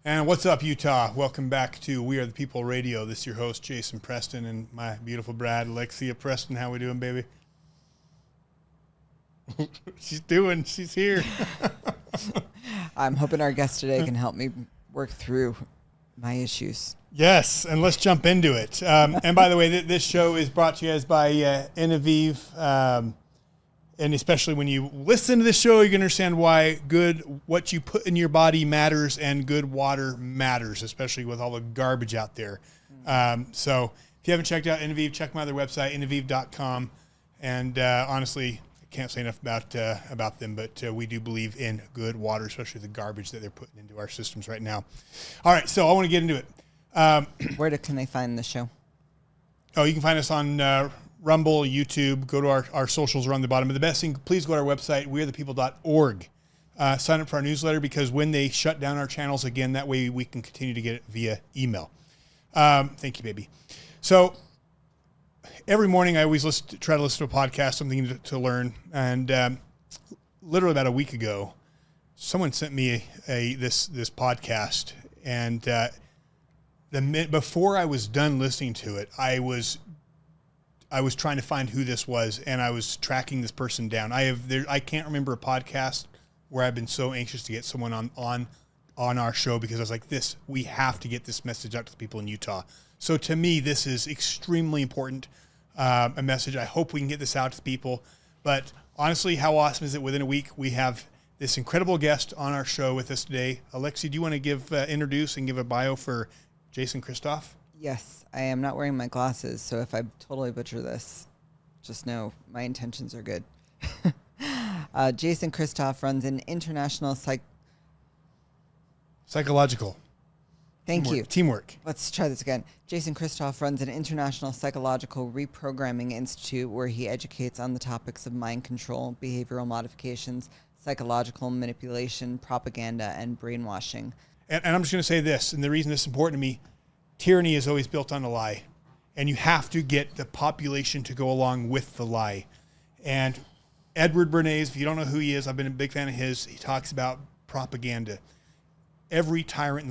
And what's up, Utah? Welcome back to We Are the People Radio. This is your host, Jason Preston, and my beautiful bride, Alexia Preston. How we doing, baby? She's here. I'm hoping our guest today can help me work through my issues. Yes, and let's jump into it. And by the way, this show is brought to you guys by Envision. And especially when you listen to this show, you can understand why what you put in your body matters and good water matters, especially with all the garbage out there. So if you haven't checked out Envision, check my other website, envision.com. And honestly, I can't say enough about them, but we do believe in good water, especially the garbage that they're putting into our systems right now. All right, so I want to get into it. Where can they find the show? Oh, you can find us on Rumble, YouTube. Go to our socials are on the bottom. But the best thing, please go to our website, wearethepeople.org. Sign up for our newsletter, because when they shut down our channels again, that way we can continue to get it via email. Thank you, baby. So every morning I always try to listen to a podcast, something to learn. And literally about a week ago, someone sent me this podcast. And before I was done listening to it, I was trying to find who this was, and I was tracking this person down. I can't remember a podcast where I've been so anxious to get someone on our show, because I was like, we have to get this message out to the people in Utah. So to me, this is extremely important, a message. I hope we can get this out to the people. But honestly, how awesome is it? Within a week, we have this incredible guest on our show with us today. Alexi, do you want to introduce and give a bio for Jason Christoff? Yes, I am not wearing my glasses, so if I totally butcher this, just know my intentions are good. Jason Christoff runs an international psychological. Thank you. Teamwork. Let's try this again. Jason Christoff runs an international psychological reprogramming institute where he educates on the topics of mind control, behavioral modifications, psychological manipulation, propaganda, and brainwashing. And I'm just going to say this, and the reason this is important to me, tyranny is always built on a lie, and you have to get the population to go along with the lie. And Edward Bernays, if you don't know who he is, I've been a big fan of his. He talks about propaganda. Every tyrant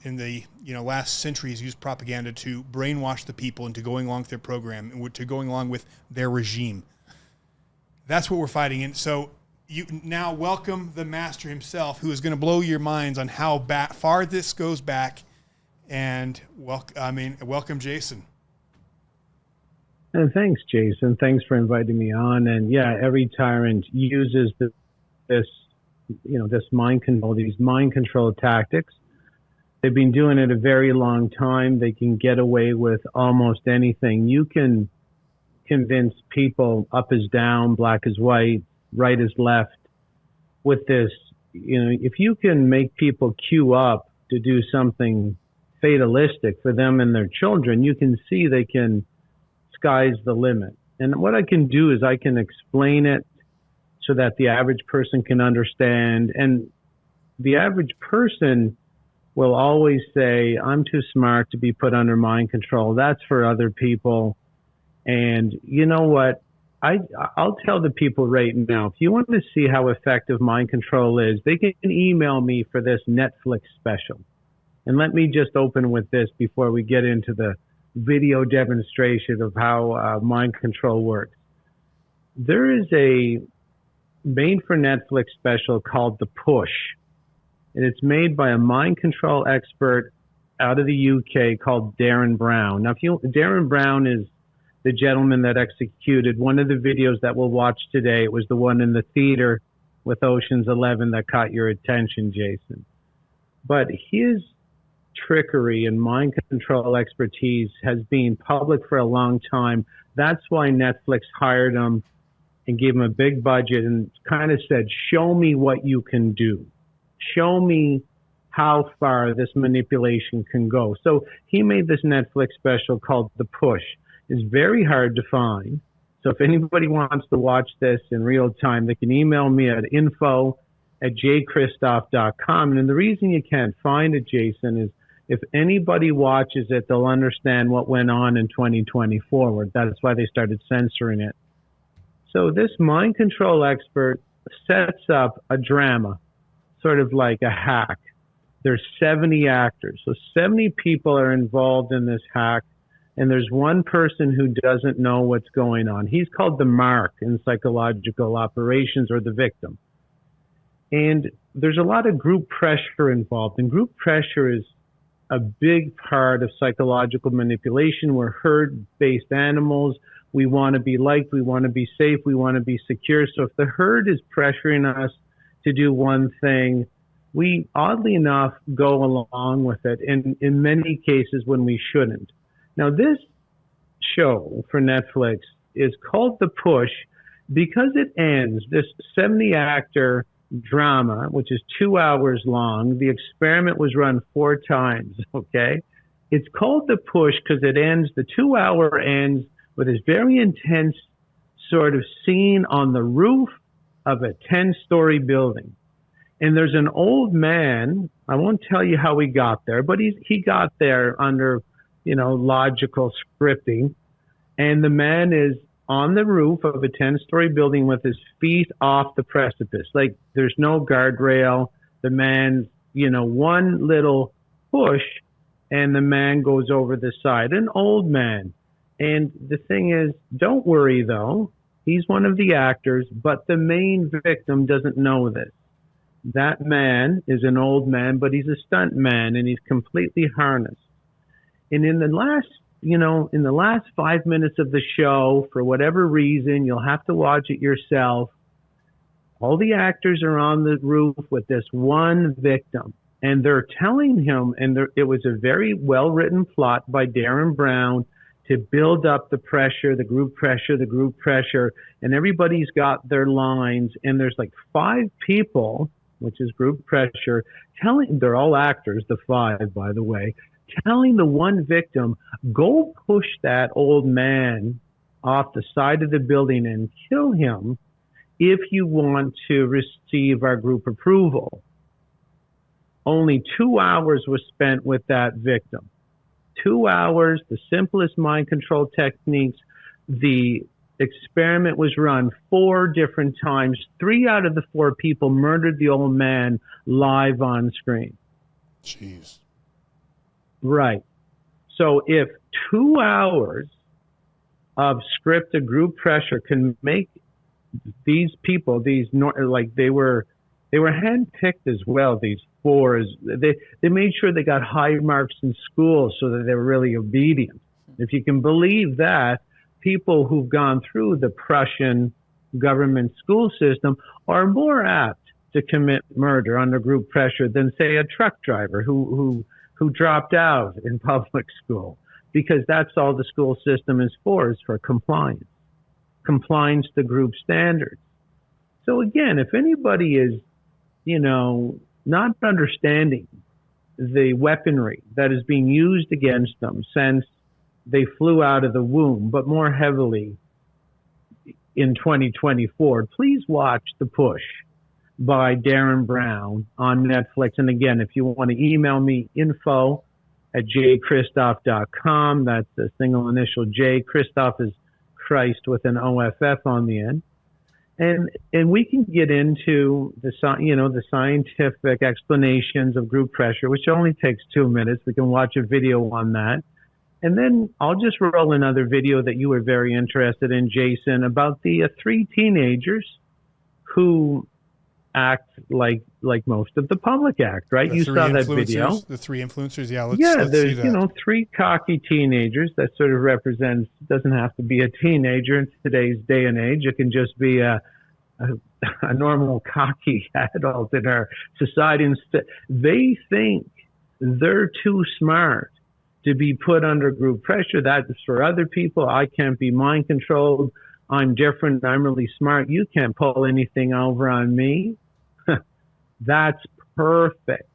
in the last century has used propaganda to brainwash the people into going along with their program and to going along with their regime. That's what we're fighting. And so you now welcome the master himself, who is going to blow your minds on how far this goes back. And welcome, Jason. And thanks, Jason. Thanks for inviting me on. And yeah, every tyrant uses this mind control, these mind control tactics. They've been doing it a very long time. They can get away with almost anything. You can convince people up is down, black is white, right is left with this. If you can make people queue up to do something fatalistic for them and their children, you can see sky's the limit. And what I can do is I can explain it so that the average person can understand. And the average person will always say, I'm too smart to be put under mind control. That's for other people. And you know what? I'll tell the people right now, if you want to see how effective mind control is, they can email me for this Netflix special. And let me just open with this before we get into the video demonstration of how mind control works. There is a made for Netflix special called The Push. And it's made by a mind control expert out of the UK called Darren Brown. Now, Darren Brown is the gentleman that executed one of the videos that we'll watch today. It was the one in the theater with Ocean's 11 that caught your attention, Jason. But his trickery and mind control expertise has been public for a long time. That's why Netflix hired him and gave him a big budget and kind of said, show me what you can do. Show me how far this manipulation can go. So he made this Netflix special called The Push. It's very hard to find. So if anybody wants to watch this in real time, they can email me at info@jchristoff.com. And the reason you can't find it, Jason, is if anybody watches it, they'll understand what went on in 2020 forward. That's why they started censoring it. So this mind control expert sets up a drama, sort of like a hack. There's 70 actors. So 70 people are involved in this hack, and there's one person who doesn't know what's going on. He's called the mark in psychological operations, or the victim. And there's a lot of group pressure involved, and group pressure is a big part of psychological manipulation. We're herd-based animals. We want to be liked. We want to be safe. We want to be secure. So if the herd is pressuring us to do one thing, we, oddly enough, go along with it, and in many cases when we shouldn't. Now, this show for Netflix is called The Push because it ends, this 70-actor drama, which is 2 hours long. The experiment was run 4 times, okay? It's called The Push because it ends, the 2-hour ends with this very intense sort of scene on the roof of a 10-story building. And there's an old man, I won't tell you how he got there, but he got there under, logical scripting. And the man is on the roof of a 10-story building with his feet off the precipice. Like, there's no guardrail. The man's, one little push, and the man goes over the side. An old man. And the thing is, don't worry, though. He's one of the actors, but the main victim doesn't know this. That man is an old man, but he's a stunt man, and he's completely harnessed. And in the last 5 minutes of the show, for whatever reason, you'll have to watch it yourself, all the actors are on the roof with this one victim, and they're telling him, and it was a very well-written plot by Darren Brown to build up the pressure, the group pressure, and everybody's got their lines, and there's like 5 people, which is group pressure, they're all actors, the 5, by the way, telling the one victim, go push that old man off the side of the building and kill him if you want to receive our group approval. Only 2 hours was spent with that victim. 2 hours, the simplest mind control techniques. The experiment was run 4 different times. 3 out of the 4 people murdered the old man live on screen. Jeez. Right. So if 2 hours of scripted group pressure can make these people, they were handpicked as well, these 4s. They made sure they got high marks in school so that they were really obedient. If you can believe that, people who've gone through the Prussian government school system are more apt to commit murder under group pressure than, say, a truck driver who dropped out in public school, because that's all the school system is for compliance to group standards. So again, if anybody is, not understanding the weaponry that is being used against them since they flew out of the womb, but more heavily in 2024, please watch The Push by Darren Brown on Netflix. And again, if you want to email me, info@jchristoff.com. That's the single initial J. Christoff is Christ with an OFF on the end. And we can get into the scientific explanations of group pressure, which only takes 2 minutes. We can watch a video on that. And then I'll just roll another video that you were very interested in, Jason, about the 3 teenagers who act like most of the public act, right? You saw that video. The 3 influencers, let's see that. 3 cocky teenagers that sort of represents, doesn't have to be a teenager in today's day and age. It can just be a normal cocky adult in our society. They think they're too smart to be put under group pressure. That's for other people. I can't be mind controlled. I'm different. I'm really smart. You can't pull anything over on me. That's perfect.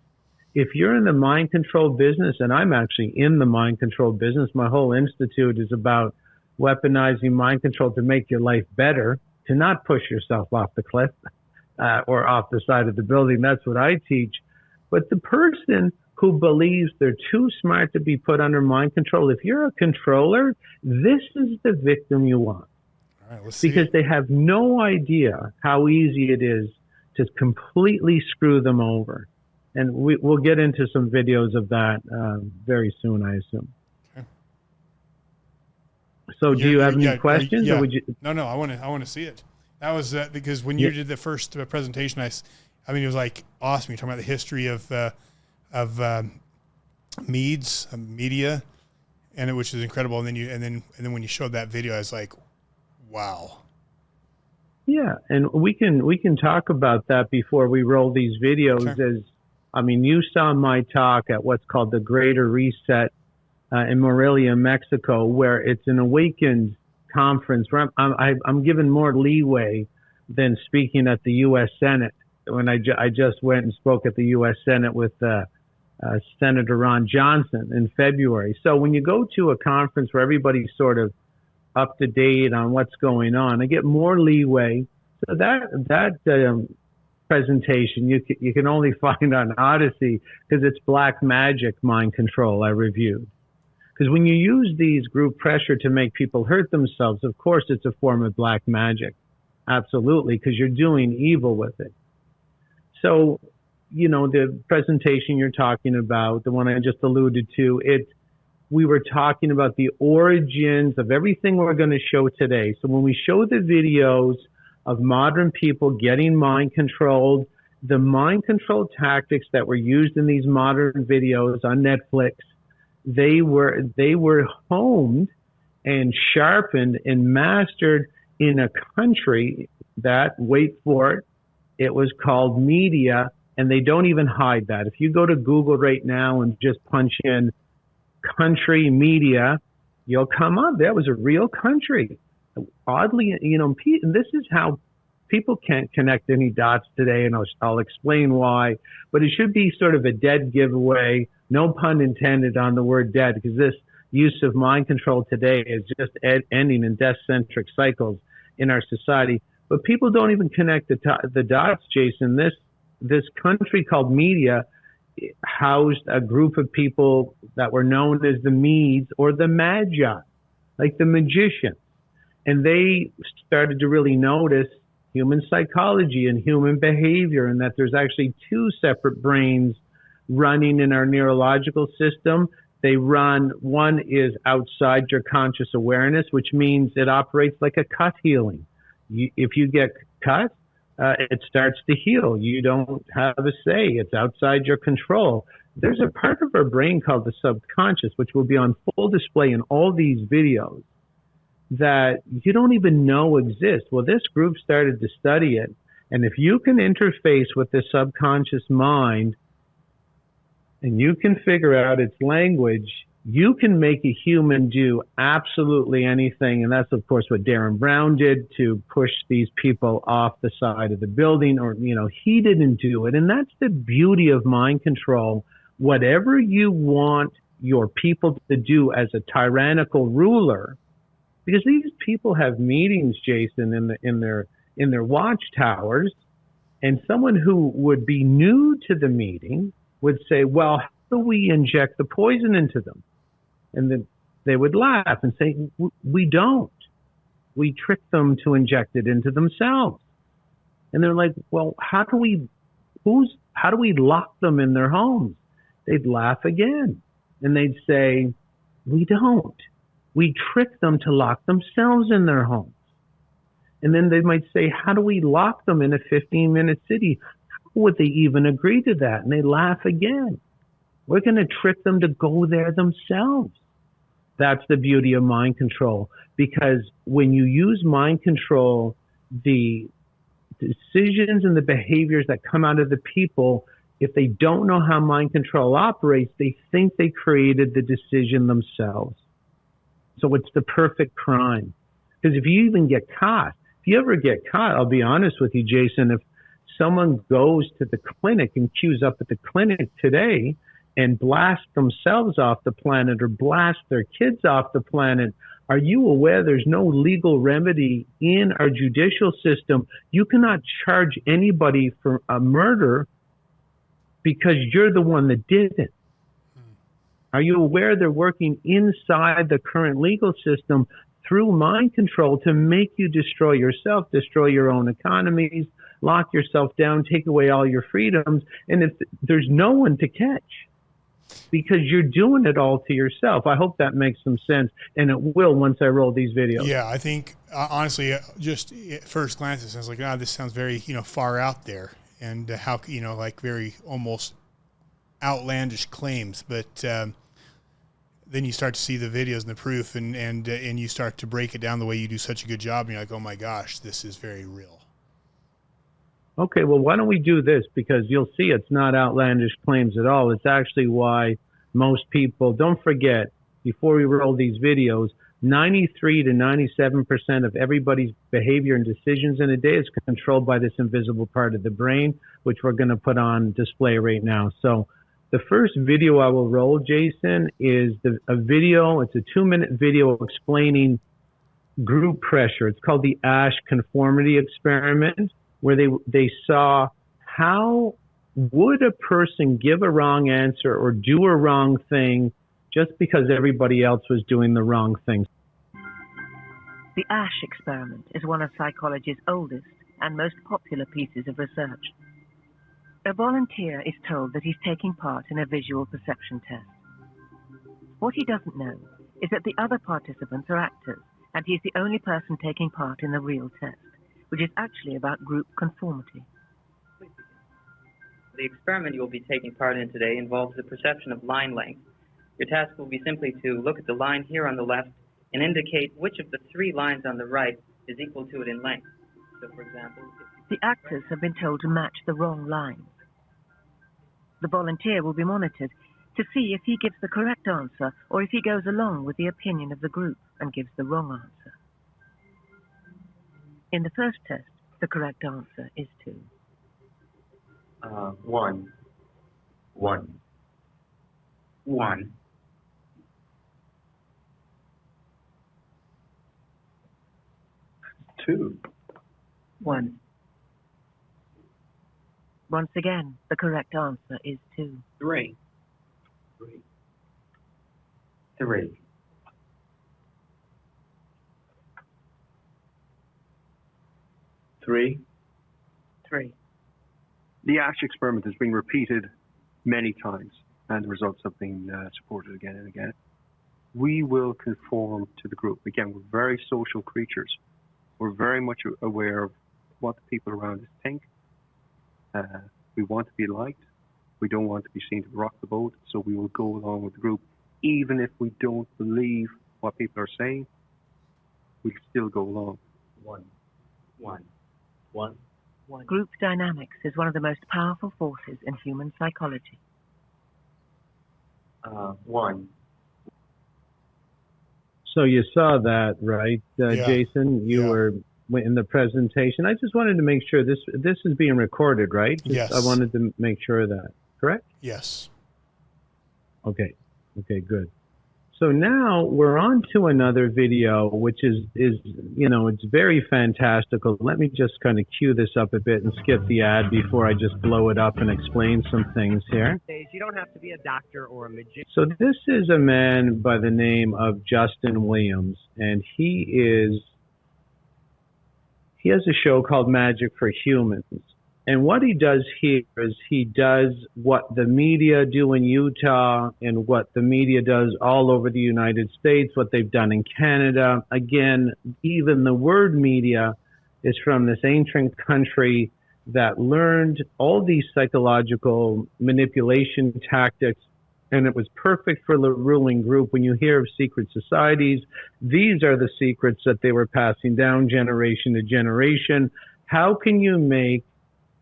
If you're in the mind control business, and I'm actually in the mind control business, my whole institute is about weaponizing mind control to make your life better, to not push yourself off the cliff or off the side of the building. That's what I teach. But the person who believes they're too smart to be put under mind control, if you're a controller, this is the victim you want. All right, let's see. Because they have no idea how easy it is to completely screw them over. And we'll get into some videos of that very soon, I assume. Okay. So do you have any yeah, questions? yeah. Or would you? No, I want to see it. That was because when you did the first presentation, I mean, it was like awesome. You're talking about the history of meads, media, and which is incredible. And then when you showed that video, I was like, wow. Yeah, and we can talk about that before we roll these videos. Sure. I mean, you saw my talk at what's called the Greater Reset in Morelia, Mexico, where it's an awakened conference where I'm given more leeway than speaking at the U.S. Senate. When I just went and spoke at the U.S. Senate with Senator Ron Johnson in February. So when you go to a conference where everybody's sort of up to date on what's going on, I get more leeway. So that presentation you can only find on Odyssey because it's black magic mind control I reviewed. Because when you use these group pressure to make people hurt themselves, of course it's a form of black magic. Absolutely, because you're doing evil with it. So, the presentation you're talking about, the one I just alluded to, we were talking about the origins of everything we're going to show today. So when we show the videos of modern people getting mind controlled, the mind control tactics that were used in these modern videos on Netflix, they were honed and sharpened and mastered in a country that, wait for it was called media, and they don't even hide that. If you go to Google right now and just punch in country media, you'll come up. That was a real country. Oddly, and this is how people can't connect any dots today, and I'll explain why. But it should be sort of a dead giveaway, no pun intended on the word dead, because this use of mind control today is just ending in death-centric cycles in our society. But people don't even connect the dots, Jason. This country called media housed a group of people that were known as the Medes or the Magi, like the magicians. And they started to really notice human psychology and human behavior, and that there's actually two separate brains running in our neurological system. One is outside your conscious awareness, which means it operates like a cut healing. If you get cut, it starts to heal. You don't have a say. It's outside your control. There's a part of our brain called the subconscious, which will be on full display in all these videos, that you don't even know exists. Well, this group started to study it. And if you can interface with the subconscious mind and you can figure out its language, you can make a human do absolutely anything. And that's, of course, what Darren Brown did to push these people off the side of the building, or, he didn't do it. And that's the beauty of mind control. Whatever you want your people to do as a tyrannical ruler, because these people have meetings, Jason, in their watchtowers, and someone who would be new to the meeting would say, well, how do we inject the poison into them? And then they would laugh and say, we don't. We trick them to inject it into themselves. And they're like, well, how do we lock them in their homes? They'd laugh again. And they'd say, we don't. We trick them to lock themselves in their homes. And then they might say, how do we lock them in a 15-minute city? How would they even agree to that? And they laugh again. We're going to trick them to go there themselves. That's the beauty of mind control, because when you use mind control, the decisions and the behaviors that come out of the people, if they don't know how mind control operates, they think they created the decision themselves. So it's the perfect crime. Because if you even get caught, if you ever get caught, I'll be honest with you, Jason, if someone goes to the clinic and queues up at the clinic today and blast themselves off the planet or blast their kids off the planet, are you aware there's no legal remedy in our judicial system? You cannot charge anybody for a murder because you're the one that did it. Are you aware they're working inside the current legal system through mind control to make you destroy yourself, destroy your own economies, lock yourself down, take away all your freedoms, and if there's no one to catch because you're doing it all to yourself. I hope that makes some sense, and it will once I roll these videos. Yeah, I think honestly, just at first glance, it sounds like, this sounds very, far out there, and how, like very almost outlandish claims. But then you start to see the videos and the proof, and you start to break it down the way you do such a good job, and you're like, oh my gosh, this is very real. Okay, well, why don't we do this? Because you'll see it's not outlandish claims at all. It's actually why most people, don't forget, before we roll these videos, 93 to 97% of everybody's behavior and decisions in a day is controlled by this invisible part of the brain, which we're going to put on display right now. So the first video I will roll, Jason, is a video. It's a 2-minute video explaining group pressure. It's called the Asch conformity experiment, where they saw how would a person give a wrong answer or do a wrong thing just because everybody else was doing the wrong thing. The Asch experiment is one of psychology's oldest and most popular pieces of research. A volunteer is told that he's taking part in a visual perception test. What he doesn't know is that the other participants are actors, and he's the only person taking part in the real test, which is actually about group conformity. The experiment you will be taking part in today involves the perception of line length. Your task will be simply to look at the line here on the left and indicate which of the 3 lines on the right is equal to it in length. So, for example, the actors have been told to match the wrong lines. The volunteer will be monitored to see if he gives the correct answer or if he goes along with the opinion of the group and gives the wrong answer. In the first test, the correct answer is 2. 1, 1, 1. 2, 1. Once again, the correct answer is 2. 3, 3, 3. 3. 3. The Asch experiment has been repeated many times, and the results have been supported again and again. We will conform to the group. Again, we're very social creatures. We're very much aware of what the people around us think. We want to be liked. We don't want to be seen to rock the boat, so we will go along with the group. Even if we don't believe what people are saying, we'll still go along. 1, 1, 1. Group dynamics is one of the most powerful forces in human psychology. 1. So you saw that, right, Yeah. Jason? You were in the presentation. I just wanted to make sure this is being recorded, right? Yes. I wanted to make sure of that. Correct? Yes. Okay, good. So now we're on to another video, which is it's very fantastical. Let me just kind of cue this up a bit and skip the ad before I just blow it up and explain some things here. You don't have to be a doctor or a magician. So this is a man by the name of Justin Williams, and he has a show called Magic for Humans. And what he does here is he does what the media do in Utah and what the media does all over the United States, what they've done in Canada. Again, even the word media is from this ancient country that learned all these psychological manipulation tactics, and it was perfect for the ruling group. When you hear of secret societies, these are the secrets that they were passing down generation to generation. How can you make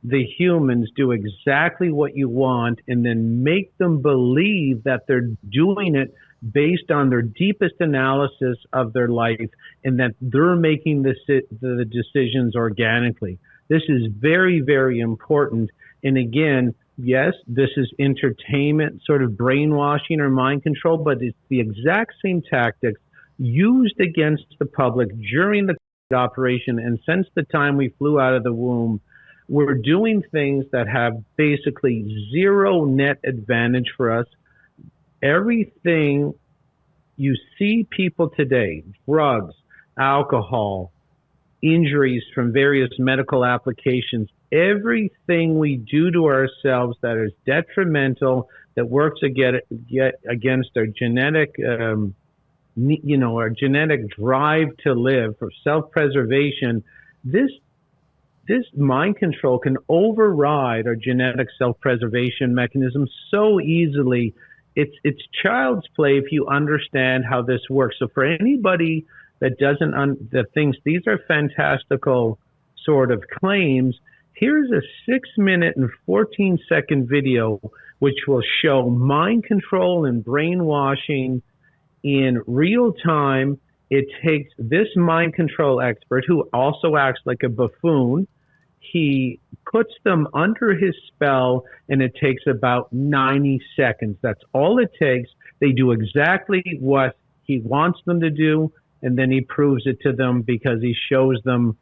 the humans do exactly what you want and then make them believe that they're doing it based on their deepest analysis of their life and that they're making the decisions organically? This is very, very important. And again, yes, this is entertainment, sort of brainwashing or mind control, but it's the exact same tactics used against the public during the operation. And since the time we flew out of the womb, we're doing things that have basically zero net advantage for us. Everything you see people today, drugs, alcohol, injuries from various medical applications, everything we do to ourselves that is detrimental, that works against our genetic, our genetic drive to live for self-preservation, this mind control can override our genetic self-preservation mechanism so easily. It's child's play if you understand how this works. So for anybody that that thinks these are fantastical sort of claims, here's a 6-minute and 14-second video which will show mind control and brainwashing in real time. It takes this mind control expert, who also acts like a buffoon, he puts them under his spell, and it takes about 90 seconds. That's all it takes. They do exactly what he wants them to do, and then he proves it to them because he shows them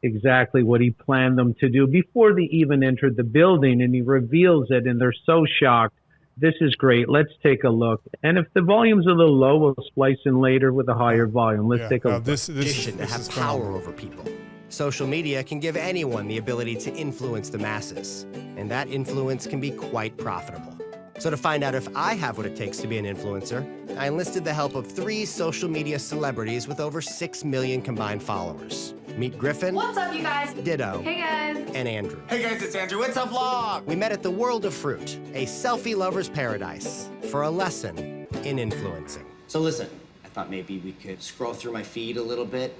exactly what he planned them to do before they even entered the building, and he reveals it, and they're so shocked. This is great. Let's take a look. And if the volume's a little low, we'll splice in later with a higher volume. Let's take a look. This to have power over people. Social media can give anyone the ability to influence the masses, and that influence can be quite profitable. So to find out if I have what it takes to be an influencer, I enlisted the help of 3 social media celebrities with over 6 million combined followers. Meet Griffin. What's up, you guys? Ditto. Hey, guys. And Andrew. Hey, guys, it's Andrew. It's a vlog. We met at the World of Fruit, a selfie lover's paradise, for a lesson in influencing. So listen, I thought maybe we could scroll through my feed a little bit.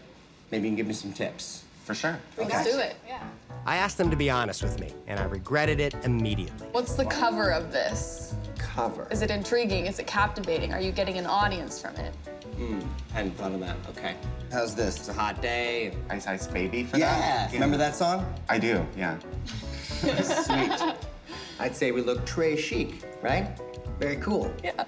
Maybe you can give me some tips. For sure. Let's do it, yeah. I asked them to be honest with me, and I regretted it immediately. What's the cover of this? Cover. Is it intriguing? Is it captivating? Are you getting an audience from it? Hadn't thought of that. Okay. How's this? It's a hot day. Ice Ice Baby for that? Yeah. Remember that song? I do, yeah. Sweet. I'd say we look très chic, right? Very cool. Yeah.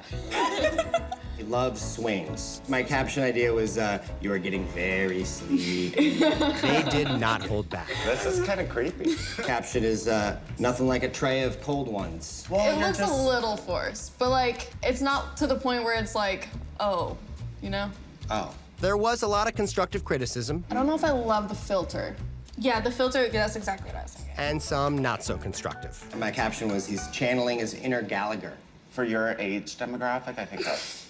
He loves swings. My caption idea was, you are getting very sleek. They did not hold back. This is kind of creepy. Caption is, nothing like a tray of cold ones. Well, it looks a little forced, but like, it's not to the point where it's like, oh, you know? Oh. There was a lot of constructive criticism. I don't know if I love the filter. Yeah, the filter, that's exactly what I was thinking. And some not so constructive. And my caption was, he's channeling his inner Gallagher. For your age demographic, I think that's...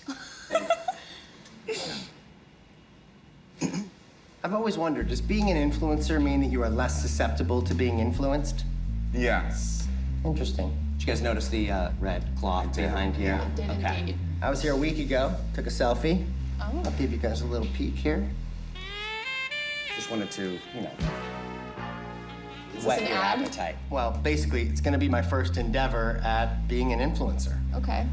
I've always wondered, does being an influencer mean that you are less susceptible to being influenced? Yes. Interesting. Did you guys notice the red cloth behind here? I did indeed. I was here a week ago, took a selfie. Oh. I'll give you guys a little peek here. Just wanted to, whet your appetite. Well, basically, it's gonna be my first endeavor at being an influencer. Okay.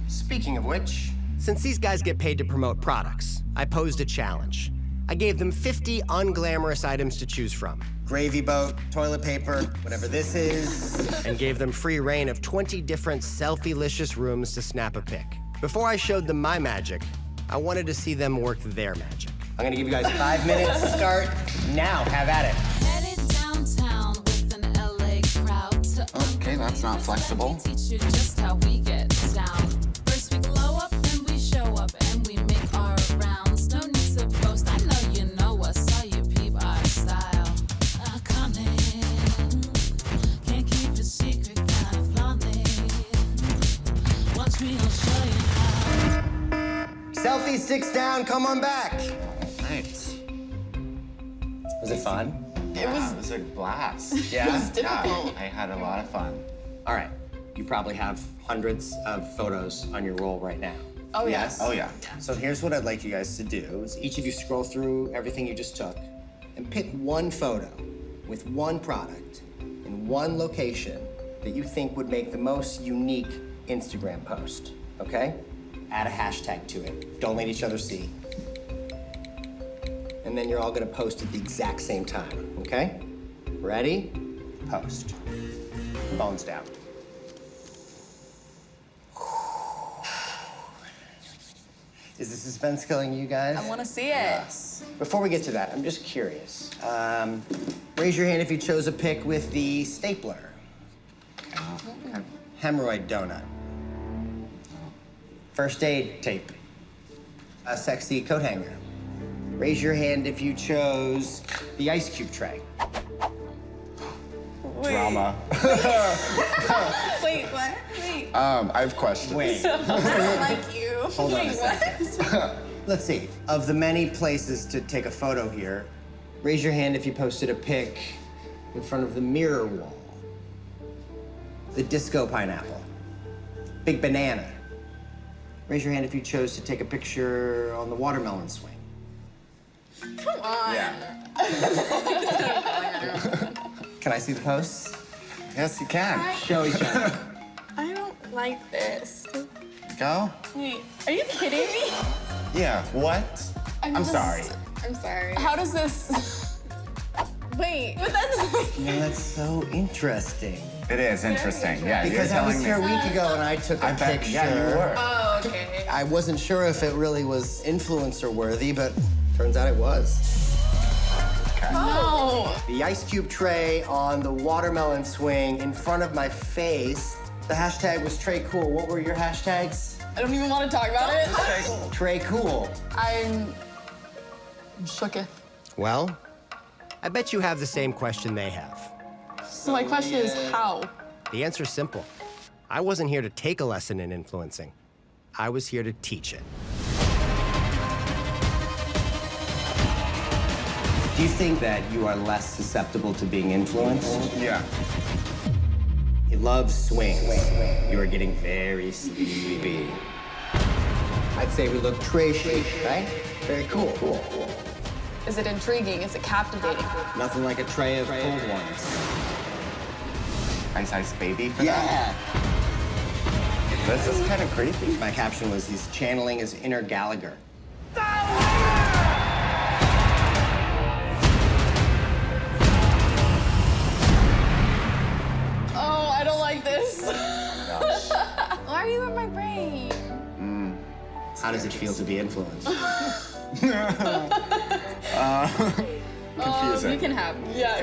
Speaking of which... Since these guys get paid to promote products, I posed a challenge. I gave them 50 unglamorous items to choose from. Gravy boat, toilet paper, whatever this is. And gave them free reign of 20 different selfie-licious rooms to snap a pic. Before I showed them my magic, I wanted to see them work their magic. I'm gonna give you guys 5 minutes to start. Now, have at it. Headed downtown with an LA crowd to Okay, that's not flexible. teach you just how we get down. First we glow up, then we show up, and we make our rounds. No need to boast, I know you know us, saw you peep our style. Coming, can't keep a secret, kind of flaunting. Watch me, I'll show you how. Selfie sticks down, come on back. Nice. Was it fun? It was a blast. Yeah? was difficult. I had a lot of fun. All right, you probably have hundreds of photos on your roll right now. Oh, Yes? Oh, yeah. So here's what I'd like you guys to do, is each of you scroll through everything you just took and pick one photo with one product in one location that you think would make the most unique Instagram post, okay? Add a hashtag to it. Don't let each other see. And then you're all gonna post at the exact same time, okay? Ready? Post. Bones down. Is the suspense killing you guys? I want to see it. Before we get to that, I'm just curious. Raise your hand if you chose a pic with the stapler. Hemorrhoid donut. First aid tape. A sexy coat hanger. Raise your hand if you chose the ice cube tray. Drama. Wait, what? Wait. I have questions. Wait. I don't like you. Hold on a Wait, second. what? Let's see. Of the many places to take a photo here, raise your hand if you posted a pic in front of the mirror wall. The disco pineapple. Big banana. Raise your hand if you chose to take a picture on the watermelon swing. Come on. Yeah. Can I see the posts? Yes, you can. Show each other. I don't like this. Go. Wait, are you kidding me? Yeah. What? I'm sorry. I'm sorry. How does this... Wait, but that's... You know, that's so interesting. It is interesting. Yeah, Because you're I was telling here a me. week ago and I took a I bet. picture. Yeah, you were. Oh, okay. I wasn't sure if it really was influencer worthy, but turns out it was. No. The ice cube tray on the watermelon swing in front of my face. The hashtag was Trey Cool. What were your hashtags? I don't even want to talk about it. Trey Cool. I'm shooketh. Well, I bet you have the same question they have. So my question is how? The answer's simple. I wasn't here to take a lesson in influencing. I was here to teach it. Do you think that you are less susceptible to being influenced? Yeah. You love swings. You are getting very sleepy. I'd say we look trashy, right? Very cool. Is it intriguing? Is it captivating? Nothing like a tray of cold ones. Ice baby for that? Yeah. This is kind of creepy. My caption was, he's channeling his inner Gallagher. Oh, I don't like this. Why are you in my brain? How does it feel to be influenced? Confusing. You can have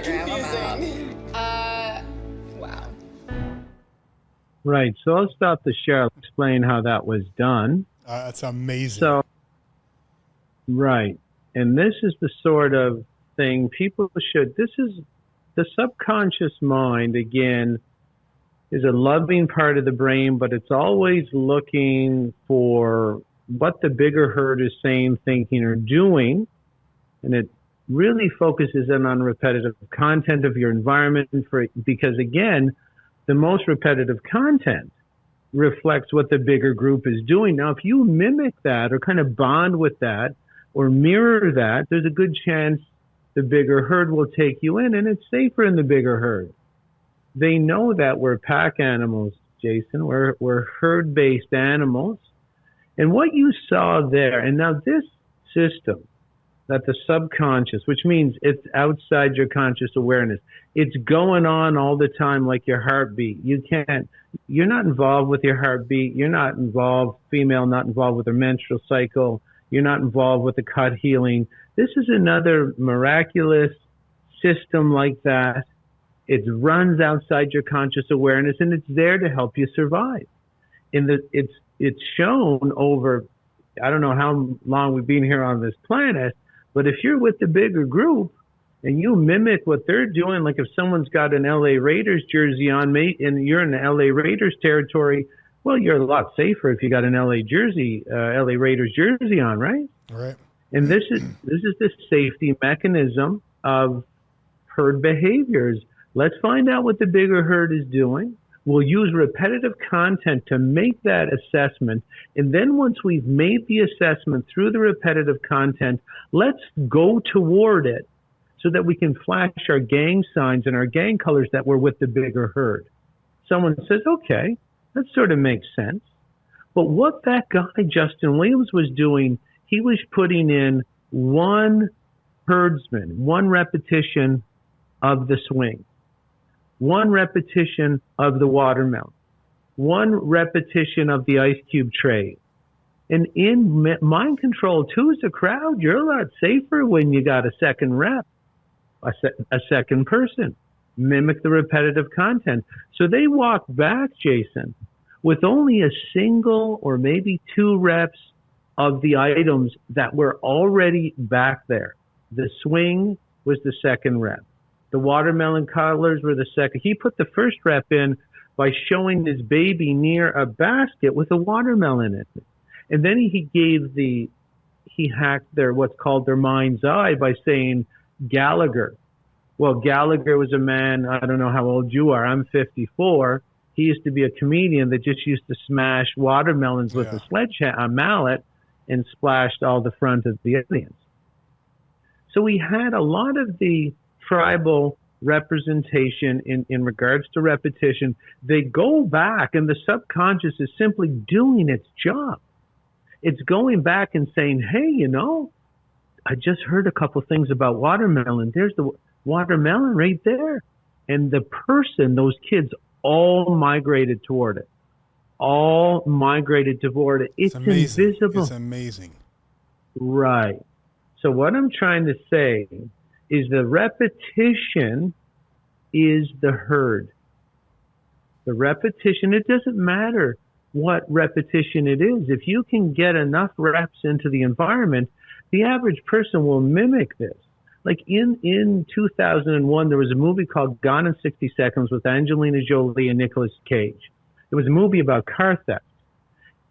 confusing. Wow. Right. So I'll stop the share. I'll explain how that was done. That's amazing. So, right. And this is the sort of thing people should, this is the subconscious mind, again, is a loving part of the brain, but it's always looking for what the bigger herd is saying, thinking, or doing. And it really focuses in on repetitive content of your environment because, again, the most repetitive content reflects what the bigger group is doing. Now, if you mimic that or kind of bond with that or mirror that, there's a good chance the bigger herd will take you in, and it's safer in the bigger herd. They know that we're pack animals, Jason. We're herd-based animals. And what you saw there, and now this system, that the subconscious, which means it's outside your conscious awareness, it's going on all the time like your heartbeat. You're not involved with your heartbeat. You're not involved, female, not involved with her menstrual cycle. You're not involved with the cut healing. This is another miraculous system like that. It runs outside your conscious awareness, and it's there to help you survive. It's shown over, I don't know how long we've been here on this planet, but if you're with the bigger group and you mimic what they're doing, like if someone's got an LA Raiders jersey on, and you're in the LA Raiders territory, well, you're a lot safer if you got an LA Raiders jersey on, right? Right. And this is the safety mechanism of herd behaviors. Let's find out what the bigger herd is doing. We'll use repetitive content to make that assessment. And then once we've made the assessment through the repetitive content, let's go toward it so that we can flash our gang signs and our gang colors that we're with the bigger herd. Someone says, okay, that sort of makes sense. But what that guy, Justin Williams, was doing, he was putting in one herdsman, one repetition of the swing, one repetition of the watermelon, one repetition of the ice cube tray. And in mind control, too, as a crowd, you're a lot safer when you got a second rep, a second person. Mimic the repetitive content. So they walk back, Jason, with only a single or maybe two reps of the items that were already back there. The swing was the second rep. The watermelon colors were the second. He put the first rep in by showing his baby near a basket with a watermelon in it. And then he hacked what's called their mind's eye by saying Gallagher. Well, Gallagher was a man, I don't know how old you are, I'm 54. He used to be a comedian that just used to smash watermelons with a mallet and splashed all the front of the audience. So we had a lot of the tribal representation in regards to repetition. They go back, and the subconscious is simply doing its job. It's going back and saying, hey, I just heard a couple things about watermelon. There's the watermelon right there. And the person, those kids, all migrated toward it. It's invisible. It's amazing. Right. So what I'm trying to say is the repetition is the herd. The repetition, it doesn't matter what repetition it is. If you can get enough reps into the environment, the average person will mimic this. Like in 2001, there was a movie called Gone in 60 Seconds with Angelina Jolie and Nicolas Cage. It was a movie about car theft.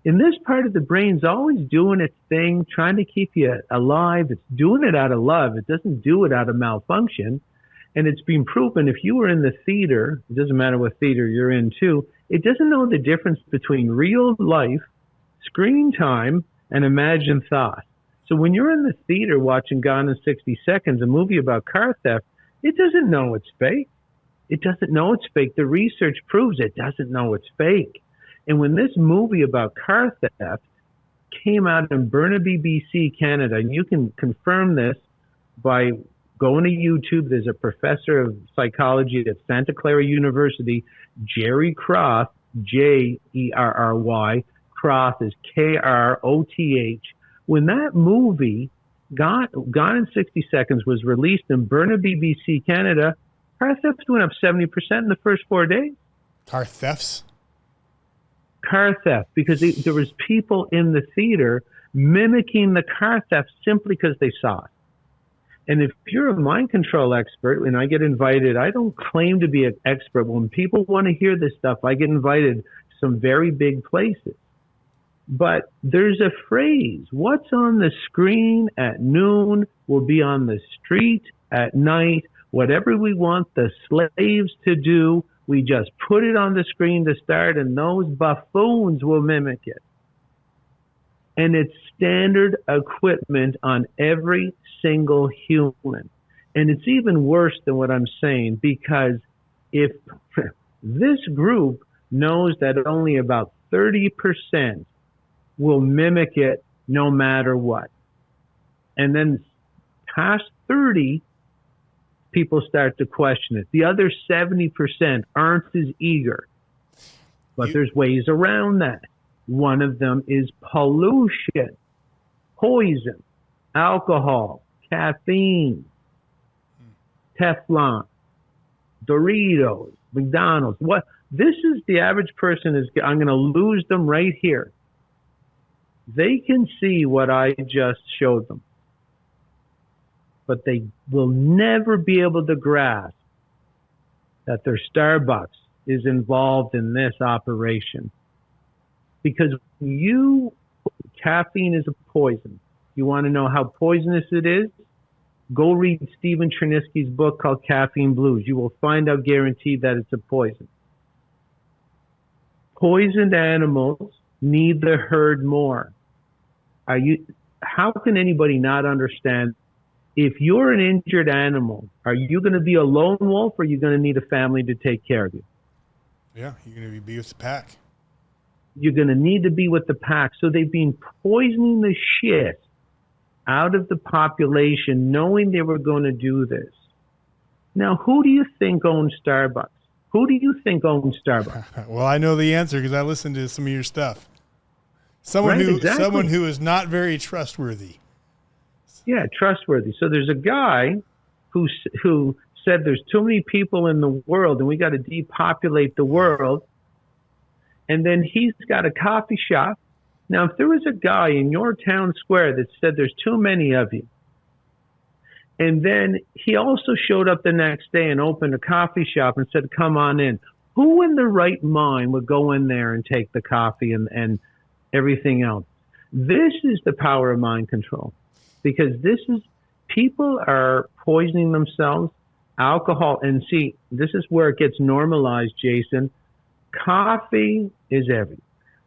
And this part of the brain's always doing its thing, trying to keep you alive. It's doing it out of love. It doesn't do it out of malfunction. And it's been proven if you were in the theater, it doesn't matter what theater you're in too, it doesn't know the difference between real life, screen time, and imagined thought. So when you're in the theater watching Gone in 60 Seconds, a movie about car theft, it doesn't know it's fake. It doesn't know it's fake. The research proves it doesn't know it's fake. And when this movie about car theft came out in Burnaby, BC, Canada, and you can confirm this by going to YouTube. There's a professor of psychology at Santa Clara University, Jerry Croth, Jerry, Croth is Kroth. When that movie, Gone in 60 Seconds, was released in Burnaby, BC, Canada, car thefts went up 70% in the first 4 days. Car thefts? Car theft, because there was people in the theater mimicking the car theft simply because they saw it. And if you're a mind control expert, and I get invited, I don't claim to be an expert. When people want to hear this stuff, I get invited to some very big places. But there's a phrase, what's on the screen at noon will be on the street at night. Whatever we want the slaves to do, we just put it on the screen to start, and those buffoons will mimic it. And it's standard equipment on every single human. And it's even worse than what I'm saying, because if this group knows that only about 30% will mimic it no matter what, and then past 30, people start to question it. The other 70% aren't as eager. But there's ways around that. One of them is pollution, poison, alcohol, caffeine, Teflon, Doritos, McDonald's. What? This is the average person is, I'm going to lose them right here. They can see what I just showed them, but they will never be able to grasp that their Starbucks is involved in this operation. Because caffeine is a poison. You want to know how poisonous it is? Go read Stephen Chernisky's book called Caffeine Blues. You will find out guaranteed that it's a poison. Poisoned animals need the herd more. How can anybody not understand? If you're an injured animal, are you going to be a lone wolf, or are you going to need a family to take care of you? Yeah, you're going to be with the pack. You're going to need to be with the pack. So they've been poisoning the shit out of the population, knowing they were going to do this. Now, who do you think owns Starbucks? Who do you think owns Starbucks? Well, I know the answer because I listened to some of your stuff. Someone who is not very trustworthy. Yeah, trustworthy. So there's a guy who said there's too many people in the world and we got to depopulate the world. And then he's got a coffee shop. Now, if there was a guy in your town square that said there's too many of you, And then he also showed up the next day and opened a coffee shop and said, come on in. Who in their right mind would go in there and take the coffee and everything else? This is the power of mind control, because people are poisoning themselves. Alcohol, and see, this is where it gets normalized, Jason. Coffee is everywhere.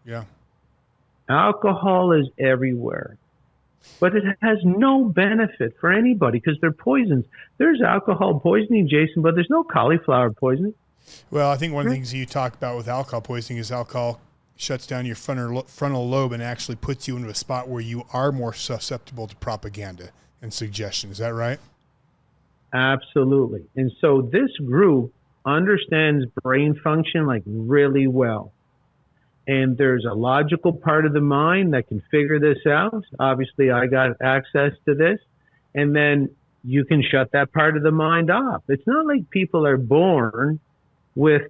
Yeah. Alcohol is everywhere. But it has no benefit for anybody because they're poisons. There's alcohol poisoning, Jason, but there's no cauliflower poisoning. Well, I think one of the things you talk about with alcohol poisoning is alcohol shuts down your frontal lobe and actually puts you into a spot where you are more susceptible to propaganda and suggestion. Is that right? Absolutely. And so this group understands brain function like really well. And there's a logical part of the mind that can figure this out. Obviously, I got access to this. And then you can shut that part of the mind off. It's not like people are born with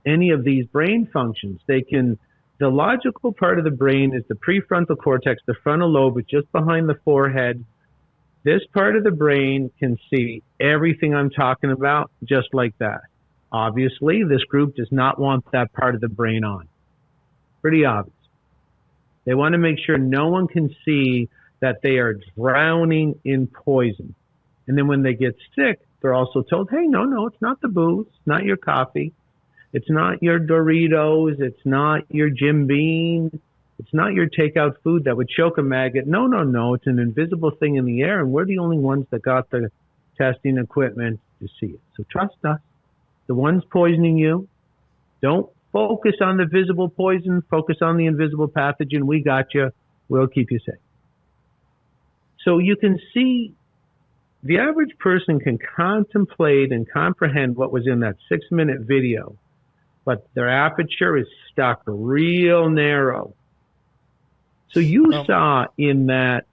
any of these brain functions. The logical part of the brain is the prefrontal cortex, the frontal lobe, is just behind the forehead. This part of the brain can see everything I'm talking about just like that. Obviously, this group does not want that part of the brain on. Pretty obvious. They want to make sure no one can see that they are drowning in poison. And then when they get sick, they're also told, hey, no, it's not the booze, it's not your coffee, it's not your Doritos, it's not your Jim Beam, it's not your takeout food that would choke a maggot. No, it's an invisible thing in the air, and we're the only ones that got the testing equipment to see it. So trust us. The ones poisoning you, don't focus on the visible poison, focus on the invisible pathogen. We got you. We'll keep you safe. So you can see the average person can contemplate and comprehend what was in that 6-minute video, but their aperture is stuck real narrow. So you saw in that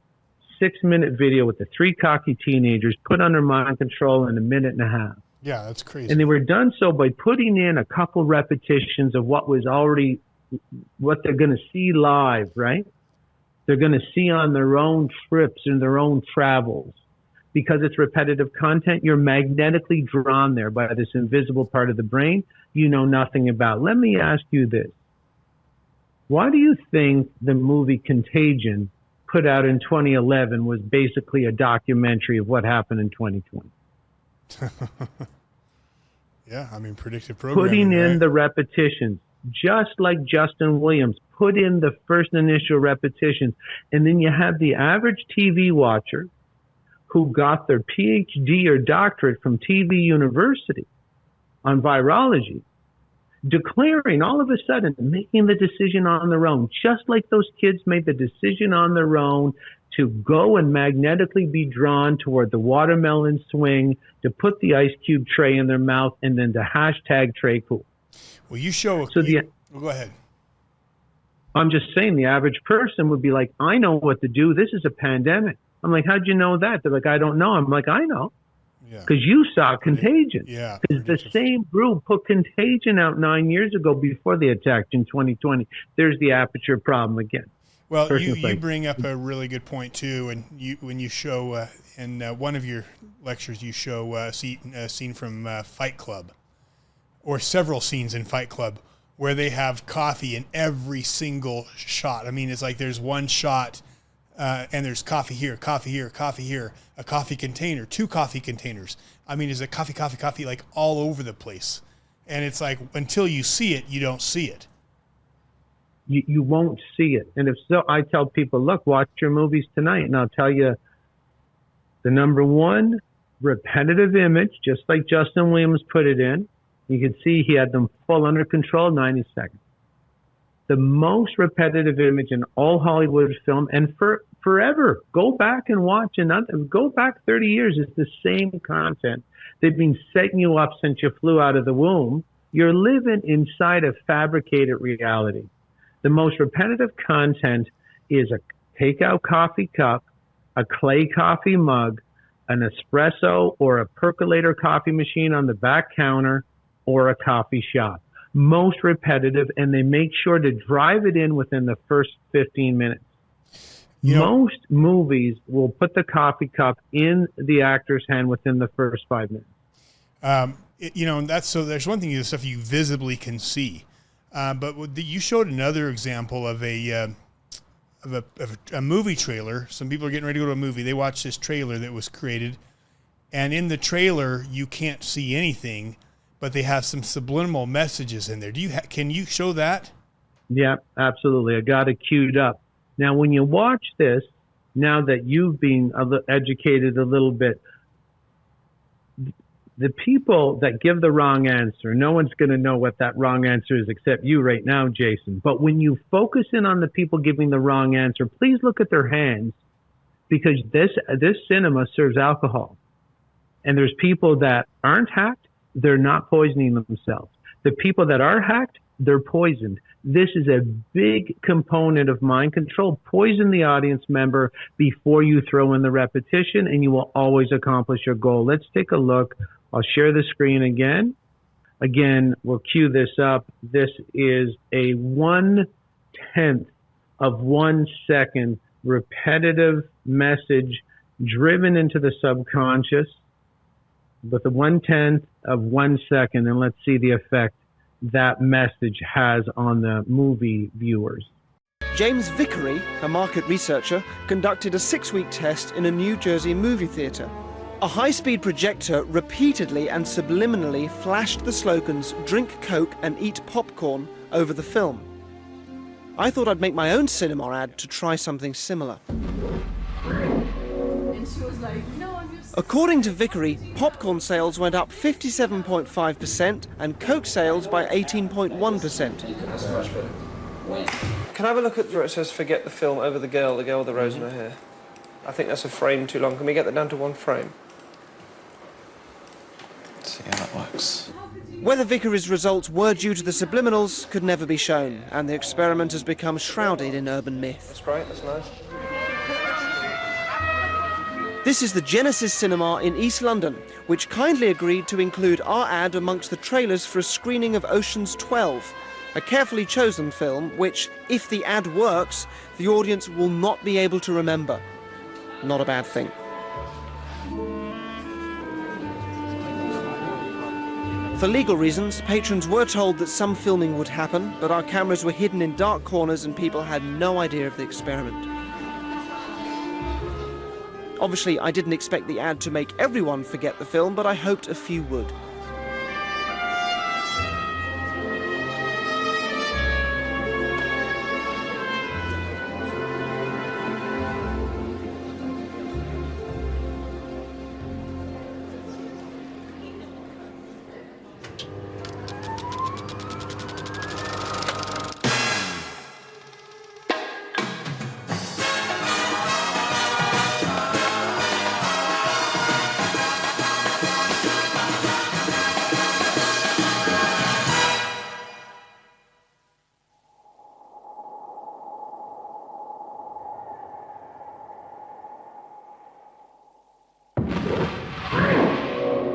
6-minute video with the 3 cocky teenagers put under mind control in a minute and a half. Yeah, that's crazy. And they were done so by putting in a couple repetitions of what they're going to see live, right? They're going to see on their own trips and their own travels. Because it's repetitive content, you're magnetically drawn there by this invisible part of the brain you know nothing about. Let me ask you this. Why do you think the movie Contagion, put out in 2011, was basically a documentary of what happened in 2020? Yeah, I mean, predictive programming. Putting in right? the repetitions, just like Justin Williams, put in the first initial repetitions. And then you have the average TV watcher who got their PhD or doctorate from TV University on virology, declaring all of a sudden, making the decision on their own, just like those kids made the decision on their own to go and magnetically be drawn toward the watermelon swing, to put the ice cube tray in their mouth, and then to hashtag tray cool. Well, you show. So go ahead. I'm just saying the average person would be like, I know what to do. This is a pandemic. I'm like, how'd you know that? They're like, I don't know. I'm like, I know. Because you saw Contagion. Yeah. Because the same group put Contagion out 9 years ago before they attacked in 2020. There's the aperture problem again. Well, you bring up a really good point too, and when you show in one of your lectures, you show a scene from Fight Club, or several scenes in Fight Club, where they have coffee in every single shot. I mean, it's like there's one shot, and there's coffee here, coffee here, coffee here, a coffee container, 2 coffee containers. I mean, is it coffee, like all over the place, and it's like until you see it, you don't see it. You won't see it. And if so, I tell people, look, watch your movies tonight, and I'll tell you the number one repetitive image, just like Justin Williams put it in. You can see he had them full under control, 90 seconds. The most repetitive image in all Hollywood film, and forever, go back and watch another, go back 30 years, it's the same content. They've been setting you up since you flew out of the womb. You're living inside a fabricated reality. The most repetitive content is a takeout coffee cup, a clay coffee mug, an espresso or a percolator coffee machine on the back counter, or a coffee shop. Most repetitive, and they make sure to drive it in within the first 15 minutes. Most movies will put the coffee cup in the actor's hand within the first 5 minutes. And that's so. There's one thing, the stuff you visibly can see, but you showed another example of a movie trailer. Some people are getting ready to go to a movie. They watch this trailer that was created, and in the trailer you can't see anything, but they have some subliminal messages in there. Can you show that? Yeah, absolutely. I got it queued up. Now, when you watch this, now that you've been educated a little bit, the people that give the wrong answer, no one's going to know what that wrong answer is except you right now, Jason. But when you focus in on the people giving the wrong answer, please look at their hands, because this cinema serves alcohol. And there's people that aren't hacked, they're not poisoning themselves. The people that are hacked, they're poisoned. This is a big component of mind control. Poison the audience member before you throw in the repetition, and you will always accomplish your goal. Let's take a look. I'll share the screen again. Again, we'll cue this up. This is a 1/10 of 1 second repetitive message driven into the subconscious with a 1/10 of 1 second, and let's see the effect that message has on the movie viewers. James Vickery, a market researcher, conducted a 6-week test in a New Jersey movie theatre. A high-speed projector repeatedly and subliminally flashed the slogans "Drink Coke and Eat Popcorn" over the film. I thought I'd make my own cinema ad to try something similar. And she was like, no, I'm your sister. According to Vickery, popcorn sales went up 57.5% and Coke sales by 18.1%. Can I have a look at where it says "forget the film" over the girl with the rose in her hair? I think that's a frame too long. Can we get that down to 1 frame? Let's see how that works. Whether Vickery's results were due to the subliminals could never be shown, and the experiment has become shrouded in urban myth. That's great, that's nice. This is the Genesis Cinema in East London, which kindly agreed to include our ad amongst the trailers for a screening of Ocean's 12, a carefully chosen film which, if the ad works, the audience will not be able to remember. Not a bad thing. For legal reasons, patrons were told that some filming would happen, but our cameras were hidden in dark corners and people had no idea of the experiment. Obviously, I didn't expect the ad to make everyone forget the film, but I hoped a few would.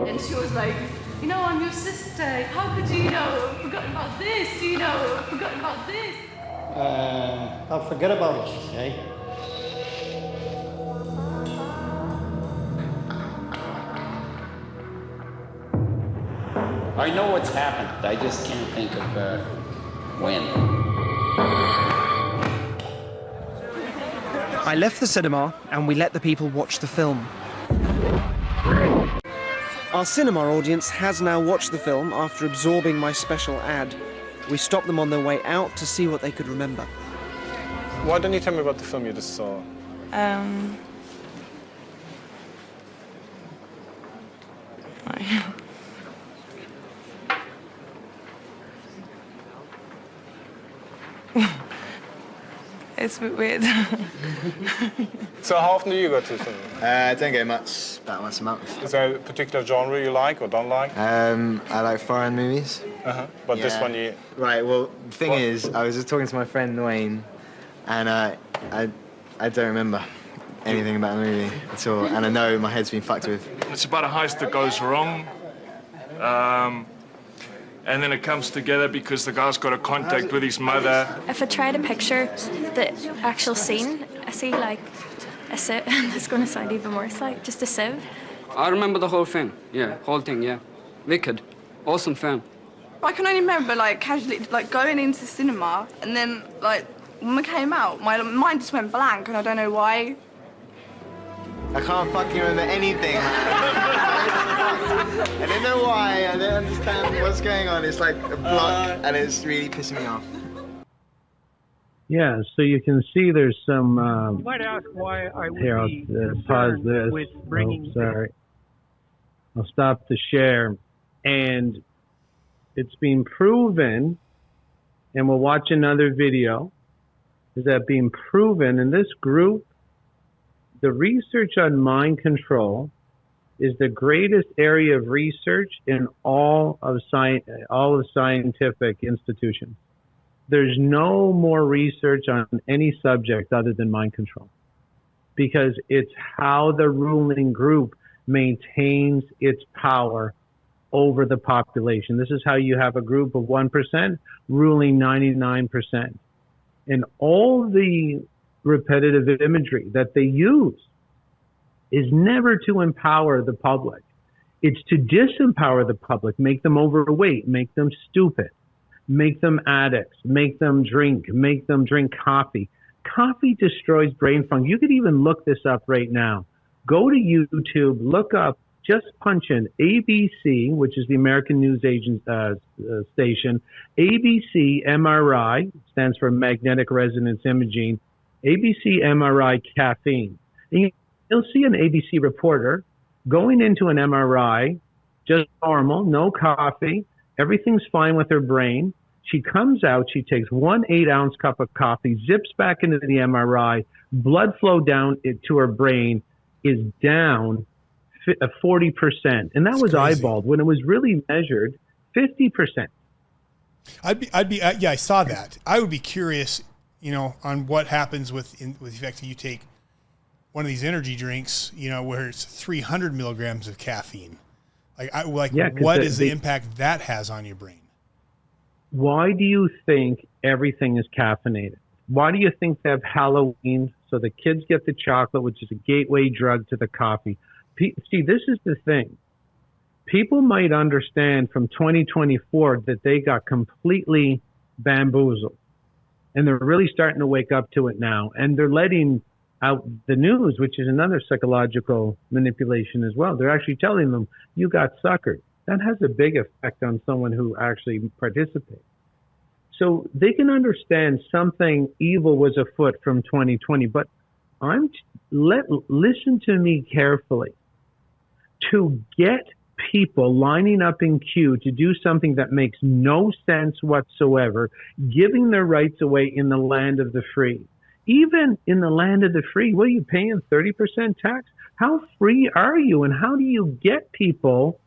And she was like, you know, I'm your sister. How could you know? I've forgotten about this. You know, I've forgotten about this. I'll forget about it, okay? I know what's happened. I just can't think of when. I left the cinema and we let the people watch the film. Our cinema audience has now watched the film after absorbing my special ad. We stopped them on their way out to see what they could remember. Why don't you tell me about the film you just saw? It's a bit weird. So how often do you go to the cinema? I don't go much, about once a month. Is there a particular genre you like or don't like? I like foreign movies. But this one you... Right, well, the thing is, I was just talking to my friend Wayne, and I don't remember anything about the movie at all, and I know my head's been fucked with. It's about a heist that goes wrong. And then it comes together because the guy's got a contact with his mother. If I try to picture the actual scene, see like a sieve. That's going to sound even worse, like just a sieve. I remember the whole thing. Yeah, whole thing. Yeah, wicked, awesome film. I can only remember like casually like going into the cinema, and then like when we came out, my mind just went blank, and I don't know why. I can't fucking remember anything, man. I don't know why. I don't understand what's going on. It's like a block, and it's really pissing me off. Yeah, so you can see there's some. You might ask why I would Here, be I'll pause this. with bringing. Sorry. I'll stop the share. And it's been proven, and we'll watch another video, is that being proven in this group, the research on mind control is the greatest area of research in all of scientific institutions. There's no more research on any subject other than mind control, because it's how the ruling group maintains its power over the population. This is how you have a group of 1% ruling 99%. And all the repetitive imagery that they use is never to empower the public. It's to disempower the public, make them overweight, make them stupid, make them addicts, make them drink coffee. Coffee destroys brain function. You could even look this up right now. Go to YouTube, look up, just punch in ABC, which is the American News station, ABC MRI, stands for magnetic resonance imaging, ABC MRI caffeine. And you'll see an ABC reporter going into an MRI, just normal, no coffee, everything's fine with her brain. She comes out, she takes 1 8-ounce cup of coffee, zips back into the MRI, blood flow down to her brain is down 40%. And that was eyeballed when it was really measured 50%. I saw that. I would be curious, on what happens with the fact that you take one of these energy drinks, where it's 300 milligrams of caffeine. What is the impact that has on your brain? Why do you think everything is caffeinated? Why do you think they have Halloween? So the kids get the chocolate, which is a gateway drug to the coffee. See, this is the thing. People might understand from 2024 that they got completely bamboozled. And they're really starting to wake up to it now. And they're letting out the news, which is another psychological manipulation as well. They're actually telling them, you got suckered. That has a big effect on someone who actually participates. So they can understand something evil was afoot from 2020, but listen to me carefully. To get people lining up in queue to do something that makes no sense whatsoever, giving their rights away in the land of the free. Even in the land of the free, what are you paying, 30% tax? How free are you? And how do you get people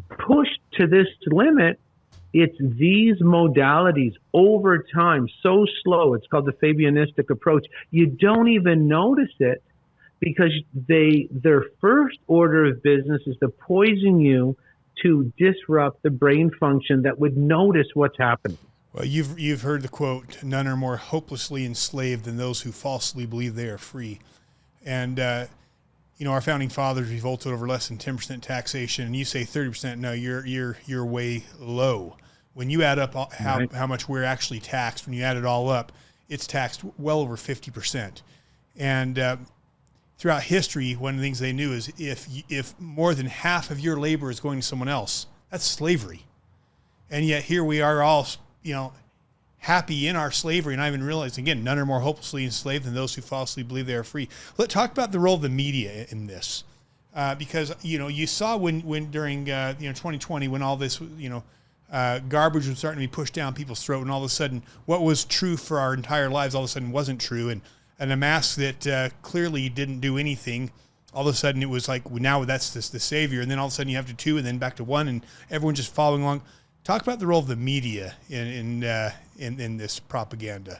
pushed to this limit? It's these modalities over time, so slow. It's called the Fabianistic approach. You don't even notice it because their first order of business is to poison you to disrupt the brain function that would notice what's happening. Well, you've heard the quote, none are more hopelessly enslaved than those who falsely believe they are free. And, our founding fathers revolted over less than 10% taxation, and you say 30%. No, you're way low. When you add up how much we're actually taxed, when you add it all up, it's taxed well over 50%. And throughout history, one of the things they knew is if more than half of your labor is going to someone else, that's slavery. And yet here we are all, happy in our slavery, and I even realized, again, none are more hopelessly enslaved than those who falsely believe they are free. Let's talk about the role of the media in this, because you saw when during 2020 when all this garbage was starting to be pushed down people's throat, and all of a sudden what was true for our entire lives all of a sudden wasn't true, and a mask that clearly didn't do anything, all of a sudden it was like, now that's the savior, and then all of a sudden you have to 2 and then back to 1, and everyone's just following along. Talk about the role of the media in this propaganda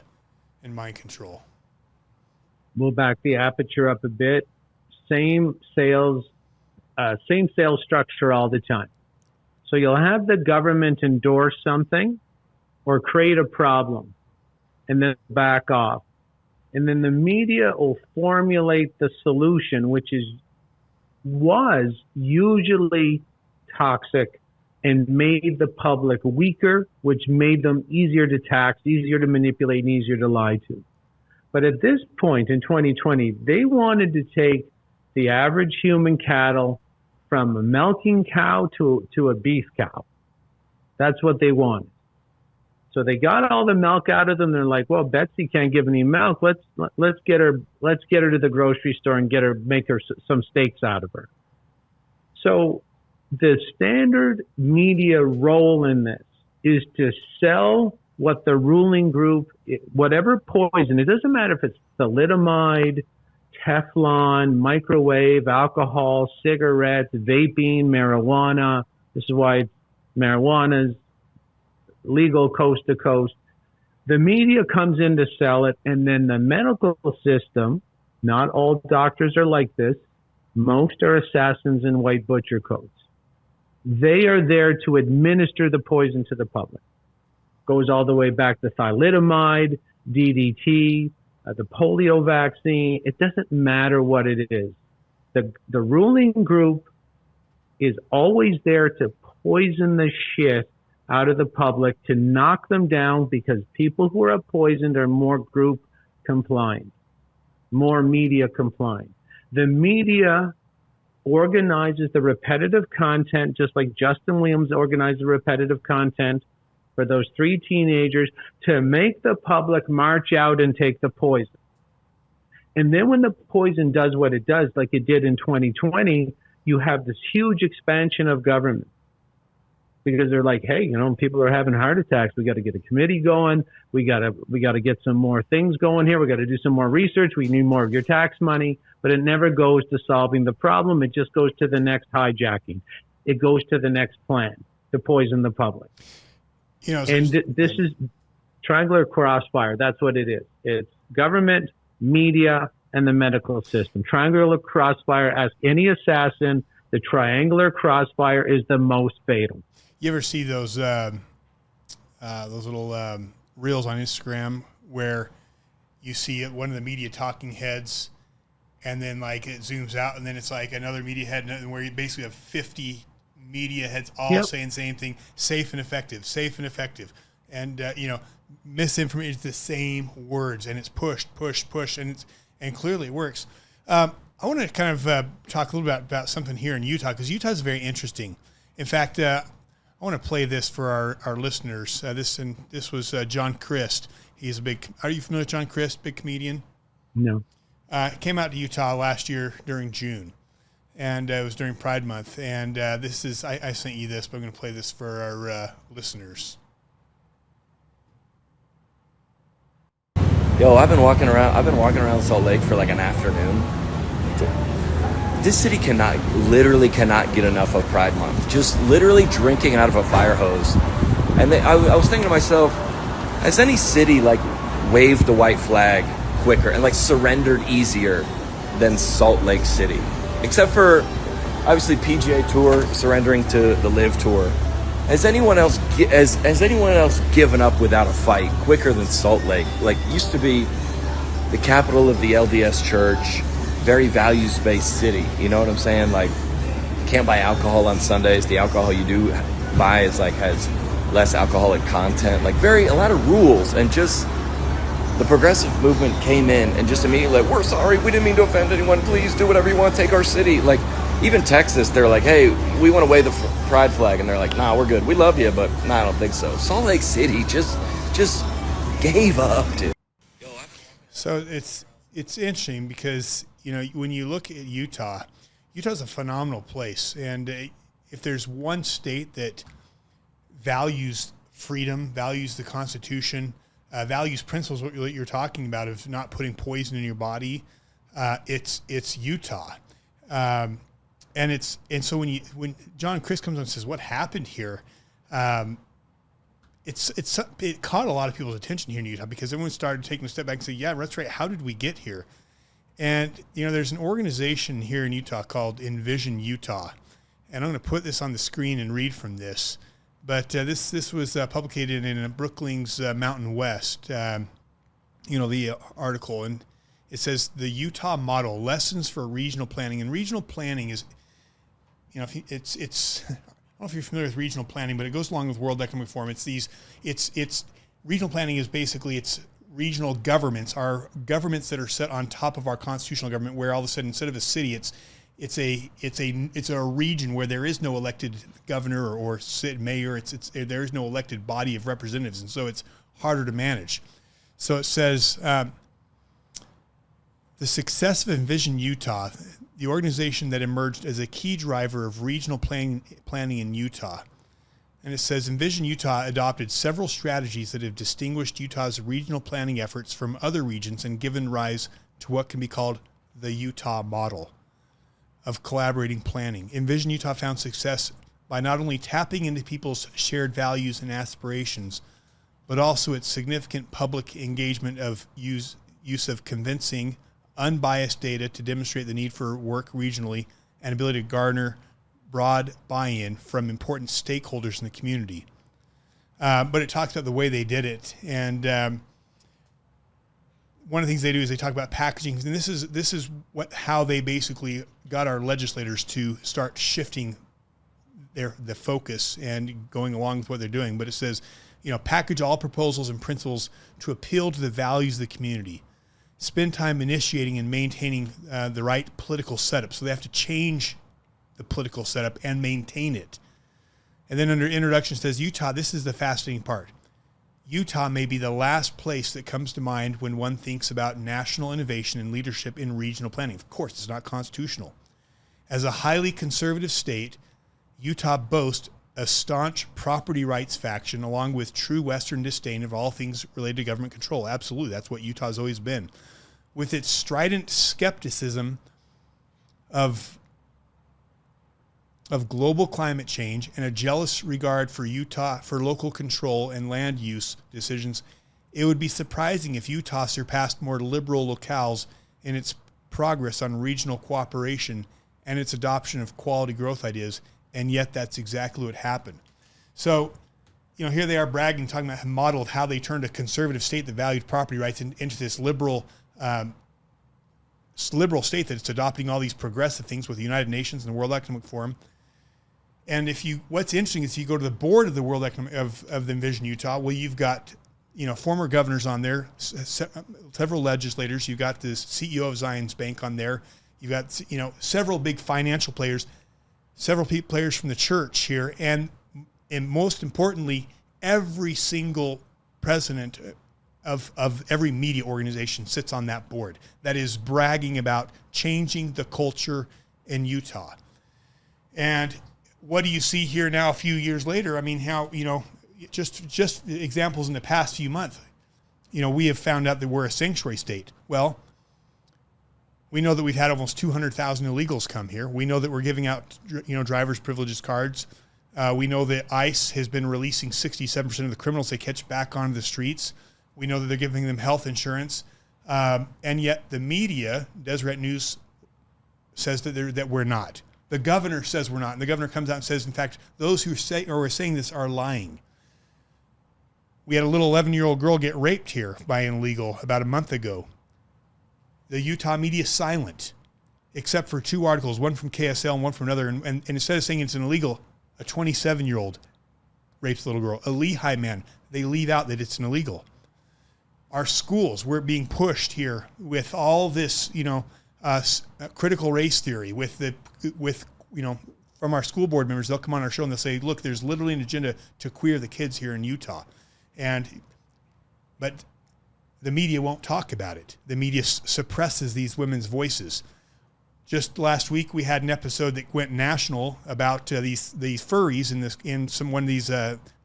and mind control. We'll back the aperture up a bit. Same sales structure all the time. So you'll have the government endorse something or create a problem and then back off. And then the media will formulate the solution, which was usually toxic and made the public weaker, which made them easier to tax, easier to manipulate, and easier to lie to. But at this point in 2020, they wanted to take the average human cattle from a milking cow to a beef cow. That's what they wanted. So they got all the milk out of them. They're like, well, Betsy can't give any milk. Let's get her to the grocery store and make her some steaks out of her. So the standard media role in this is to sell what the ruling group, whatever poison, it doesn't matter if it's thalidomide, Teflon, microwave, alcohol, cigarettes, vaping, marijuana. This is why marijuana is legal coast to coast. The media comes in to sell it, and then the medical system, not all doctors are like this, most are assassins in white butcher coats. They are there to administer the poison to the public. Goes all the way back to thalidomide, DDT, the polio vaccine. It doesn't matter what it is. The ruling group is always there to poison the shit out of the public, to knock them down, because people who are poisoned are more group compliant, more media compliant. The media organizes the repetitive content, just like Justin Williams organized the repetitive content for those 3 teenagers, to make the public march out and take the poison. And then when the poison does what it does, like it did in 2020, you have this huge expansion of government. Because they're like, hey, people are having heart attacks. We got to get a committee going. We got to get some more things going here. We got to do some more research. We need more of your tax money. But it never goes to solving the problem. It just goes to the next hijacking. It goes to the next plan to poison the public. This is triangular crossfire. That's what it is. It's government, media, and the medical system. Triangular crossfire. Ask any assassin. The triangular crossfire is the most fatal. You ever see those little reels on Instagram where you see one of the media talking heads, and then like it zooms out, and then it's like another media head, and where you basically have 50 media heads all saying the same thing: safe and effective, and misinformation is the same words, and it's push, and clearly it works. I want to kind of talk a little bit about something here in Utah, because Utah is very interesting. In fact, I want to play this for our listeners. This was John Christ. He's are you familiar with John Christ, big comedian? No. Came out to Utah last year during June, and it was during Pride Month. And I sent you this, but I'm going to play this for our listeners. Yo, I've been walking around Salt Lake for like an afternoon. This city literally cannot get enough of Pride Month. Just literally drinking out of a fire hose. And I was thinking to myself, has any city like waved the white flag quicker and like surrendered easier than Salt Lake City? Except for obviously PGA Tour surrendering to the Live Tour. Has anyone else given up without a fight quicker than Salt Lake? Like, used to be the capital of the LDS Church. Very values-based city, you know what I'm saying? Like, you can't buy alcohol on Sundays. The alcohol you do buy has less alcoholic content. Like, a lot of rules, and just the progressive movement came in and just immediately like, we're sorry, we didn't mean to offend anyone. Please do whatever you want. Take our city. Like, even Texas, they're like, hey, we want to wave the pride flag, and they're like, nah, we're good. We love you, but nah, I don't think so. Salt Lake City just gave up, dude. So it's interesting because, when you look at Utah's a phenomenal place. And if there's one state that values freedom, values the Constitution, values principles, what you're talking about of not putting poison in your body, it's Utah. And so when John Christ comes on and says, what happened here? It caught a lot of people's attention here in Utah, because everyone started taking a step back and say, yeah, that's right. How did we get here? And, there's an organization here in Utah called Envision Utah. And I'm going to put this on the screen and read from this. But this was publicated in Brookings Mountain West. the article, and it says the Utah model, lessons for regional planning. And regional planning is, if it's I don't know if you're familiar with regional planning, but it goes along with World Economic Forum. It's regional planning is basically, it's regional governments are governments that are set on top of our constitutional government, where all of a sudden, instead of a city, it's a region where there is no elected governor or mayor. There is no elected body of representatives, and so it's harder to manage. So it says the success of Envision Utah, the organization that emerged as a key driver of regional planning in Utah. And it says Envision Utah adopted several strategies that have distinguished Utah's regional planning efforts from other regions and given rise to what can be called the Utah model of collaborating planning. Envision Utah found success by not only tapping into people's shared values and aspirations, but also its significant public engagement of use of convincing, unbiased data to demonstrate the need for work regionally and ability to garner broad buy-in from important stakeholders in the community. But it talks about the way they did it. And one of the things they do is they talk about packaging. And this is how they basically got our legislators to start shifting the focus and going along with what they're doing. But it says, package all proposals and principles to appeal to the values of the community. Spend time initiating and maintaining the right political setup. So they have to change the political setup and maintain it. And then under introduction it says, Utah, this is the fascinating part. Utah may be the last place that comes to mind when one thinks about national innovation and leadership in regional planning. Of course, it's not constitutional. As a highly conservative state, Utah boasts a staunch property rights faction along with true Western disdain of all things related to government control. Absolutely, that's what Utah's always been. With its strident skepticism of global climate change and a jealous regard for Utah for local control and land use decisions, it would be surprising if Utah surpassed more liberal locales in its progress on regional cooperation and its adoption of quality growth ideas, and yet that's exactly what happened. So, here they are bragging, talking about a model of how they turned a conservative state that valued property rights into this liberal state that's adopting all these progressive things with the United Nations and the World Economic Forum. And what's interesting is if you go to the board of the World Economic of the Envision Utah, well, you've got former governors on there, several legislators. You've got the CEO of Zions Bank on there. You've got several big financial players, several players from the church here, and most importantly, every single president of every media organization sits on that board that is bragging about changing the culture in Utah. And what do you see here now a few years later? I mean, how, just examples in the past few months, we have found out that we're a sanctuary state. Well, we know that we've had almost 200,000 illegals come here. We know that we're giving out, driver's privileges cards. We know that ICE has been releasing 67% of the criminals they catch back onto the streets. We know that they're giving them health insurance. And yet the media, Deseret News, says that we're not. The governor says we're not. And the governor comes out and says, in fact, those who are saying this are lying. We had a little 11-year-old girl get raped here by an illegal about a month ago. The Utah media is silent, except for two articles, one from KSL and one from another. And instead of saying it's an illegal, a 27-year-old rapes a little girl. A Lehigh man, they leave out that it's an illegal. Our schools, we're being pushed here with all this, critical race theory from our school board members. They'll come on our show and they'll say, look, there's literally an agenda to queer the kids here in Utah. But the media won't talk about it. The media suppresses these women's voices. Just last week, we had an episode that went national about these furries in one of these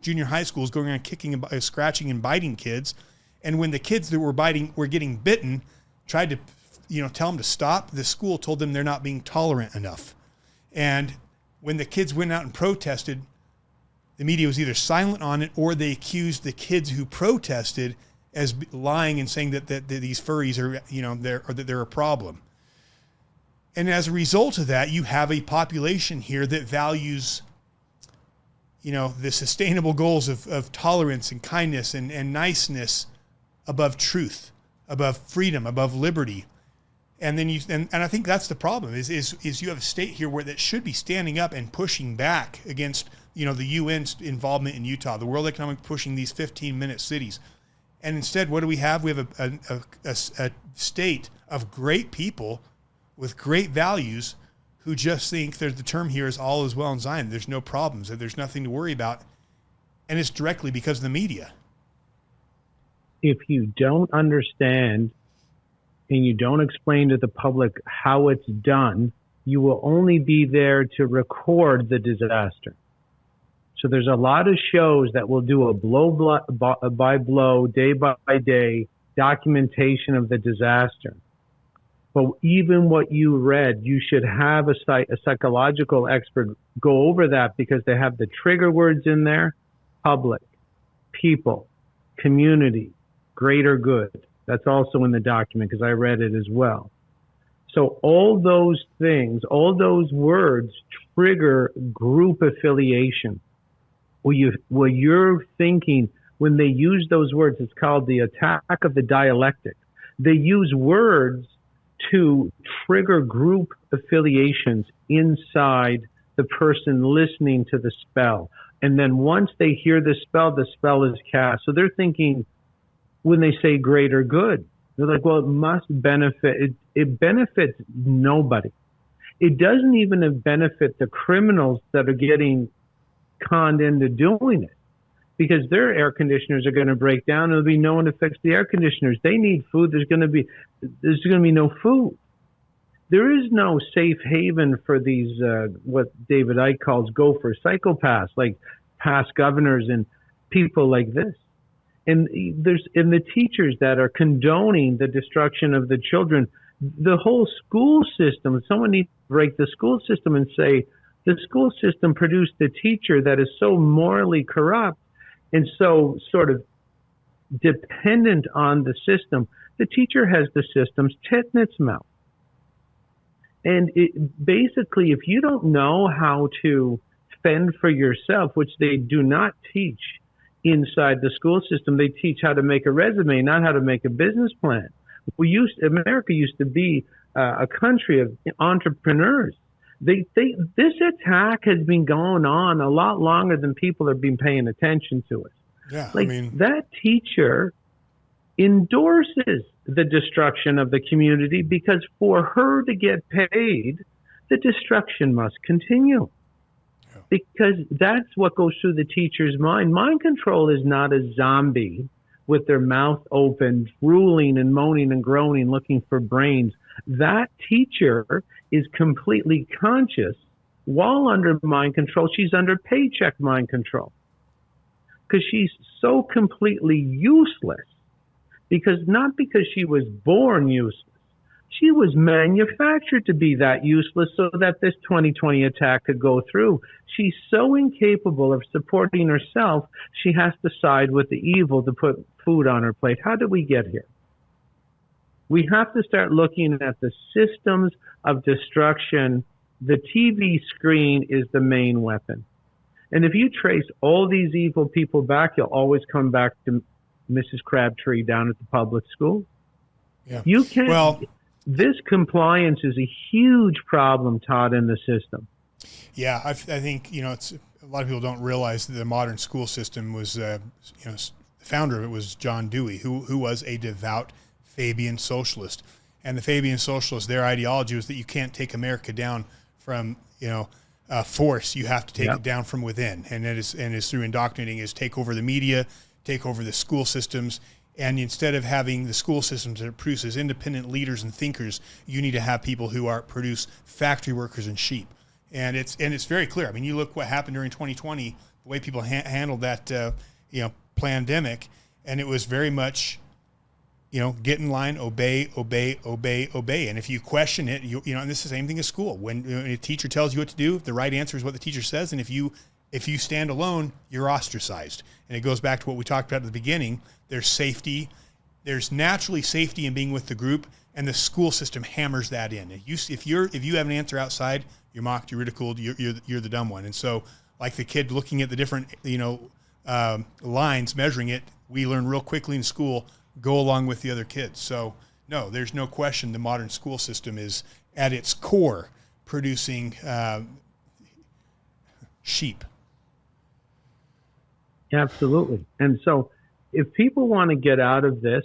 junior high schools going around kicking, scratching, and biting kids. And when the kids that were getting bitten, tried to tell them to stop, the school told them they're not being tolerant enough. And when the kids went out and protested, the media was either silent on it or they accused the kids who protested as lying and saying that these furries are, that they're a problem. And as a result of that, you have a population here that values, the sustainable goals of tolerance and kindness and niceness above truth, above freedom, above liberty. And then and I think that's the problem is you have a state here where that should be standing up and pushing back against, the UN's involvement in Utah, the World Economic pushing these 15-minute cities. And instead, what do we have? We have a state of great people with great values who just think the term here is all is well in Zion. There's no problems, that there's nothing to worry about. And it's directly because of the media. If you don't understand and you don't explain to the public how it's done, you will only be there to record the disaster. So there's a lot of shows that will do a blow by blow, day by day documentation of the disaster. But even what you read, you should have a psychological expert go over that, because they have the trigger words in there: public, people, community, greater good. That's also in the document because I read it as well. So all those things, all those words trigger group affiliation. Where you're thinking, when they use those words, it's called the attack of the dialectic. They use words to trigger group affiliations inside the person listening to the spell. And then once they hear the spell is cast. So they're thinking, when they say greater good, they're like, well, it must benefit. It benefits nobody. It doesn't even benefit the criminals that are getting conned into doing it, because their air conditioners are going to break down. There'll be no one to fix the air conditioners. They need food. There's going to be no food. There is no safe haven for these, what David Icke calls gopher psychopaths, like past governors and people like this. And the teachers that are condoning the destruction of the children, the whole school system. Someone needs to break the school system and say, the school system produced a teacher that is so morally corrupt and so sort of dependent on the system. The teacher has the system's tit in its mouth. And basically, if you don't know how to fend for yourself, which they do not teach inside the school system, they teach how to make a resume, not how to make a business plan. America used to be a country of entrepreneurs. This attack has been going on a lot longer than people have been paying attention to it. Yeah, that teacher endorses the destruction of the community, because for her to get paid, the destruction must continue. Yeah. Because that's what goes through the teacher's mind. Mind control is not a zombie with their mouth open, drooling and moaning and groaning, looking for brains. That teacher is completely conscious while under mind control. She's under paycheck mind control, because she's so completely useless. Not because she was born useless. She was manufactured to be that useless so that this 2020 attack could go through. She's so incapable of supporting herself, she has to side with the evil to put food on her plate. How did we get here? We have to start looking at the systems of destruction. The TV screen is the main weapon. And if you trace all these evil people back, you'll always come back to Mrs. Crabtree down at the public school. Yeah. You can't. This compliance is a huge problem, Todd, in the system. Yeah, I think it's a lot of people don't realize that the modern school system was, the founder of it was John Dewey, who was a devout Fabian socialist, and the Fabian socialists, their ideology was that you can't take America down from force. You have to take it down from within, and it is through indoctrinating, is take over the media, take over the school systems. And instead of having the school systems that produces independent leaders and thinkers, you need to have people who produce factory workers and sheep. And it's very clear. I mean, you look what happened during 2020, the way people handled that pandemic, and it was very much, get in line, obey. And if you question it, and this is the same thing as school. When a teacher tells you what to do, the right answer is what the teacher says. And if you stand alone, you're ostracized. And it goes back to what we talked about at the beginning. There's safety. There's naturally safety in being with the group, and the school system hammers that in. If you have an answer outside, you're mocked, you're ridiculed, you're the dumb one. And so, like the kid looking at the different lines, measuring it, we learn real quickly in school. go along with the other kids. So no, there's no question the modern school system is at its core producing sheep. Absolutely. And so if people want to get out of this,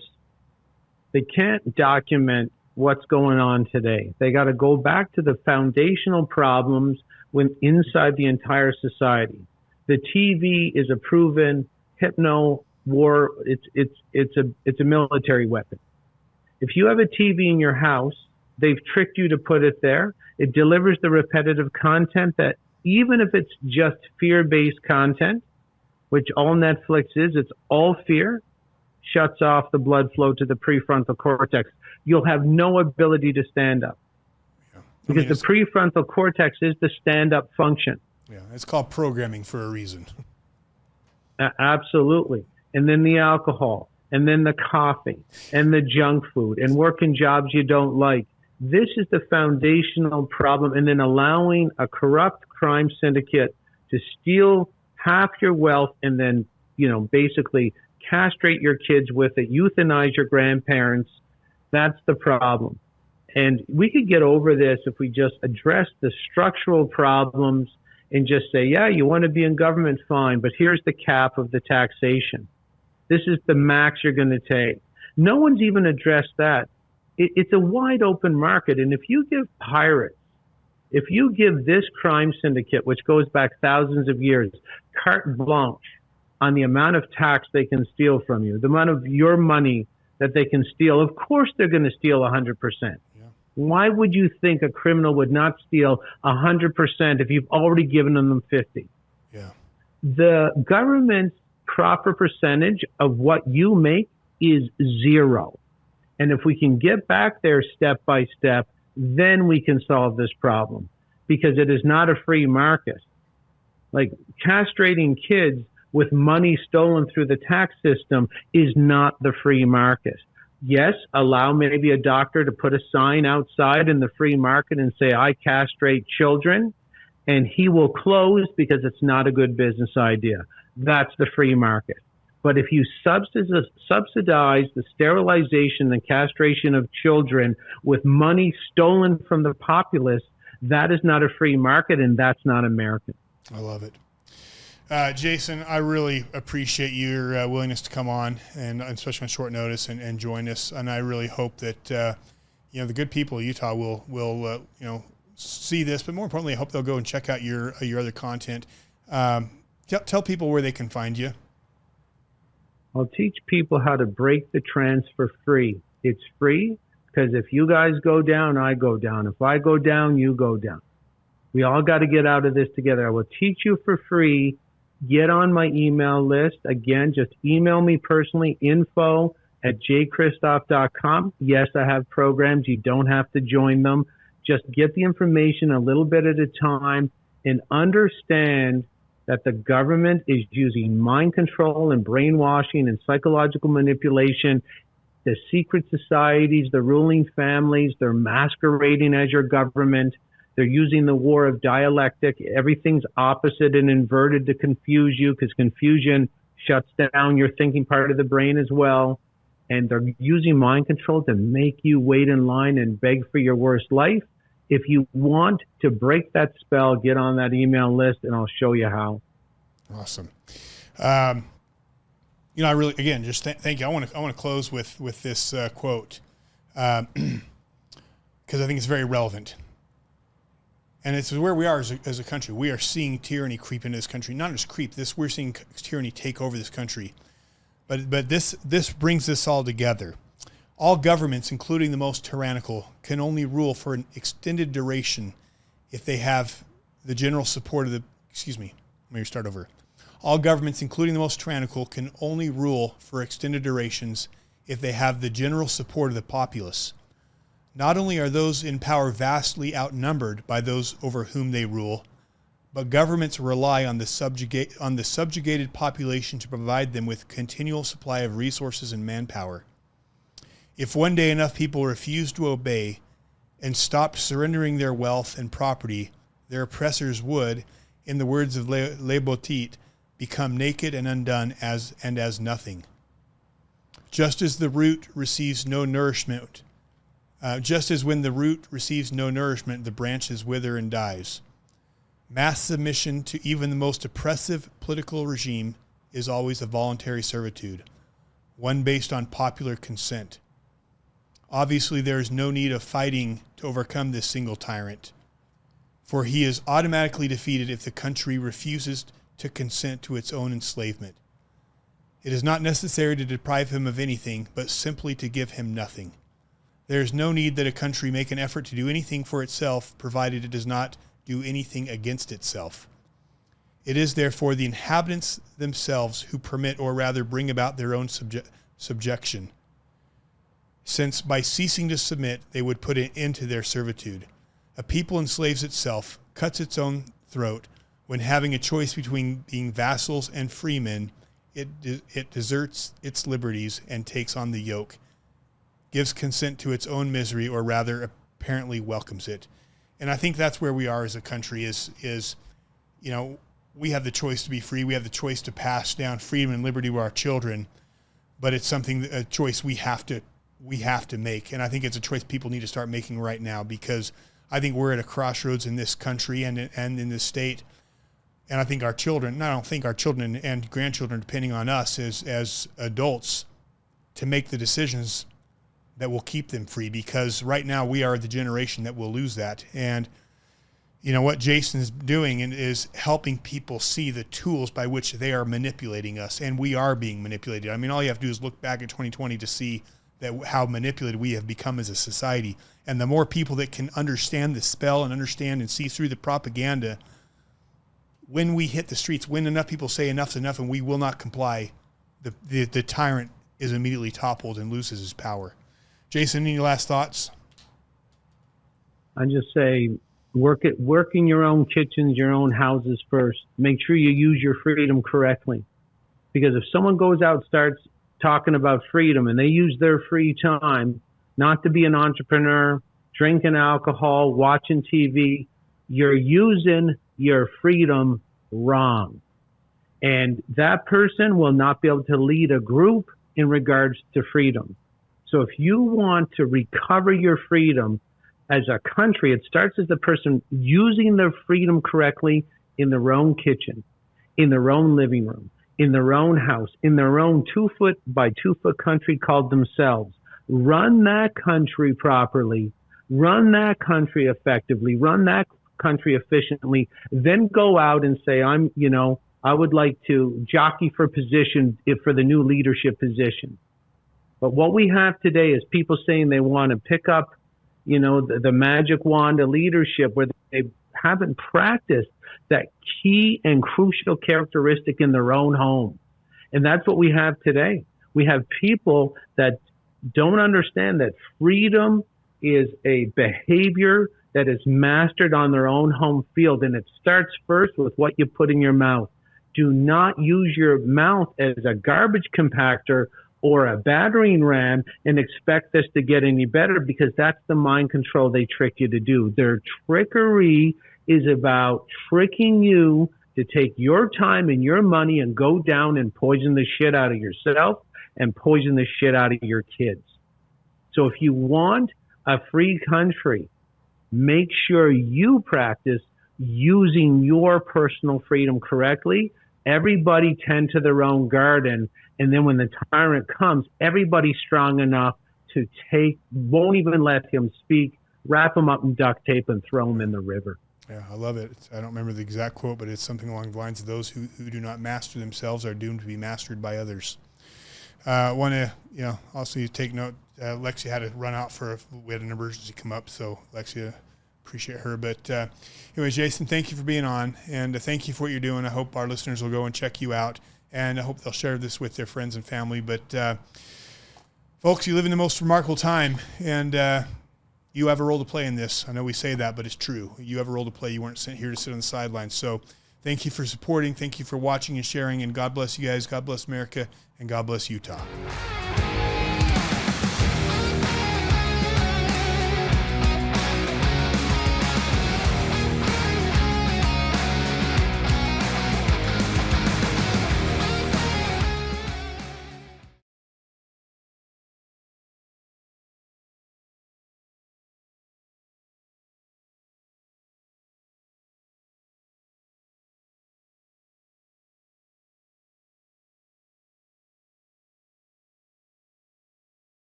they can't document what's going on today. They got to go back to the foundational problems inside the entire society. The TV is a proven hypno war. It's a military weapon. If you have a TV in your house, they've tricked you to put it there. It delivers the repetitive content that, even if it's just fear-based content, which all Netflix is, it's all fear, shuts off the blood flow to the prefrontal cortex. You'll have no ability to stand up. Yeah. Because the prefrontal cortex is the stand-up function. Yeah, it's called programming for a reason. Absolutely. And then the alcohol, and then the coffee, and the junk food, and working jobs you don't like. This is the foundational problem. And then allowing a corrupt crime syndicate to steal half your wealth and then, basically castrate your kids with it, euthanize your grandparents. That's the problem. And we could get over this if we just address the structural problems and just say, yeah, you want to be in government, fine, but here's the cap of the taxation. This is the max you're going to take. No one's even addressed that. It's a wide open market. And if you give pirates, if you give this crime syndicate, which goes back thousands of years, carte blanche on the amount of tax they can steal from you, the amount of your money that they can steal, of course they're going to steal 100%. Why would you think a criminal would not steal 100% if you've already given them 50? Yeah. The government's proper percentage of what you make is 0. And if we can get back there step by step, then we can solve this problem, because it is not a free market. Like, castrating kids with money stolen through the tax system is not the free market. Yes, allow maybe a doctor to put a sign outside in the free market and say, I castrate children, and he will close because it's not a good business idea. That's the free market. But if you subsidize the sterilization and castration of children with money stolen from the populace, that is not a free market, and that's not American. I love it. Jason, I really appreciate your willingness to come on, and especially on short notice, and join us. And I really hope that the good people of Utah will see this, but more importantly, I hope they'll go and check out your other content. Tell people where they can find you. I'll teach people how to break the trance for free. It's free because if you guys go down, I go down. If I go down, you go down. We all got to get out of this together. I will teach you for free. Get on my email list. Again, just email me personally, info@jchristoff.com. Yes, I have programs. You don't have to join them. Just get the information a little bit at a time and understand that the government is using mind control and brainwashing and psychological manipulation. The secret societies, the ruling families, they're masquerading as your government. They're using the war of dialectic. Everything's opposite and inverted to confuse you, because confusion shuts down your thinking part of the brain as well. And they're using mind control to make you wait in line and beg for your worst life. If you want to break that spell, get on that email list, and I'll show you how. Awesome. I really, again, just thank you. I want to close with this quote, because I think it's very relevant. And it's where we are as a country. We are seeing tyranny creep into this country. Not just creep. We're seeing tyranny take over this country. But this brings this all together. All governments, including the most tyrannical, can only rule for an extended duration if they have the general support of the. Excuse me. Let me start over. All governments, including the most tyrannical, can only rule for extended durations if they have the general support of the populace. Not only are those in power vastly outnumbered by those over whom they rule, but governments rely on the subjugated population to provide them with continual supply of resources and manpower. If one day enough people refused to obey and stopped surrendering their wealth and property, their oppressors would, in the words of Le Botit, become naked and undone as nothing. Just as the root receives no nourishment, just as when the root receives no nourishment, the branches wither and dies. Mass submission to even the most oppressive political regime is always a voluntary servitude, one based on popular consent. Obviously, there is no need of fighting to overcome this single tyrant, for he is automatically defeated if the country refuses to consent to its own enslavement. It is not necessary to deprive him of anything, but simply to give him nothing. There is no need that a country make an effort to do anything for itself, provided it does not do anything against itself. It is therefore the inhabitants themselves who permit, or rather bring about, their own subjection, since by ceasing to submit, they would put an end to their servitude. A people enslaves itself, cuts its own throat, when having a choice between being vassals and freemen, it deserts its liberties and takes on the yoke, gives consent to its own misery, or rather apparently welcomes it. And I think that's where we are as a country is, you know, we have the choice to be free. We have the choice to pass down freedom and liberty to our children, but it's a choice we have to make. And I think it's a choice people need to start making right now, because I think we're at a crossroads in this country and in this state. And I think our children, I don't think our children and grandchildren, depending on us as adults, to make the decisions that will keep them free, because right now we are the generation that will lose that. And you know what Jason is doing is helping people see the tools by which they are manipulating us, and we are being manipulated. I mean, all you have to do is look back at 2020 to see that how manipulated we have become as a society. And the more people that can understand the spell and understand and see through the propaganda, when we hit the streets, when enough people say enough's enough and we will not comply, the tyrant is immediately toppled and loses his power. Jason, any last thoughts? I just say work in your own kitchens, your own houses first. Make sure you use your freedom correctly. Because if someone goes out and starts talking about freedom and they use their free time not to be an entrepreneur, drinking alcohol, watching TV, you're using your freedom wrong. And that person will not be able to lead a group in regards to freedom. So if you want to recover your freedom as a country, it starts as the person using their freedom correctly in their own kitchen, in their own living room, in their own house, in their own 2 foot by 2 foot country called themselves. Run that country properly, run that country effectively, run that country efficiently, then go out and say, I would like to jockey for position for the new leadership position. But what we have today is people saying they want to pick up, the magic wand of leadership where they haven't practiced that key and crucial characteristic in their own home. And that's what we have today. We have people that don't understand that freedom is a behavior that is mastered on their own home field. And it starts first with what you put in your mouth. Do not use your mouth as a garbage compactor or a battering ram and expect this to get any better, because that's the mind control they trick you to do. Their trickery is about tricking you to take your time and your money and go down and poison the shit out of yourself and poison the shit out of your kids. So if you want a free country, make sure you practice using your personal freedom correctly. Everybody tend to their own garden. And then when the tyrant comes, everybody's strong enough to won't even let him speak, wrap him up in duct tape and throw him in the river. Yeah, I love it. I don't remember the exact quote, but it's something along the lines of those who do not master themselves are doomed to be mastered by others. I want to, also take note, Lexia had to run out we had an emergency come up, so Lexia, appreciate her. But anyway, Jason, thank you for being on, and thank you for what you're doing. I hope our listeners will go and check you out, and I hope they'll share this with their friends and family. But folks, you live in the most remarkable time, and you have a role to play in this. I know we say that, but it's true. You have a role to play. You weren't sent here to sit on the sidelines. So thank you for supporting. Thank you for watching and sharing, and God bless you guys. God bless America, and God bless Utah.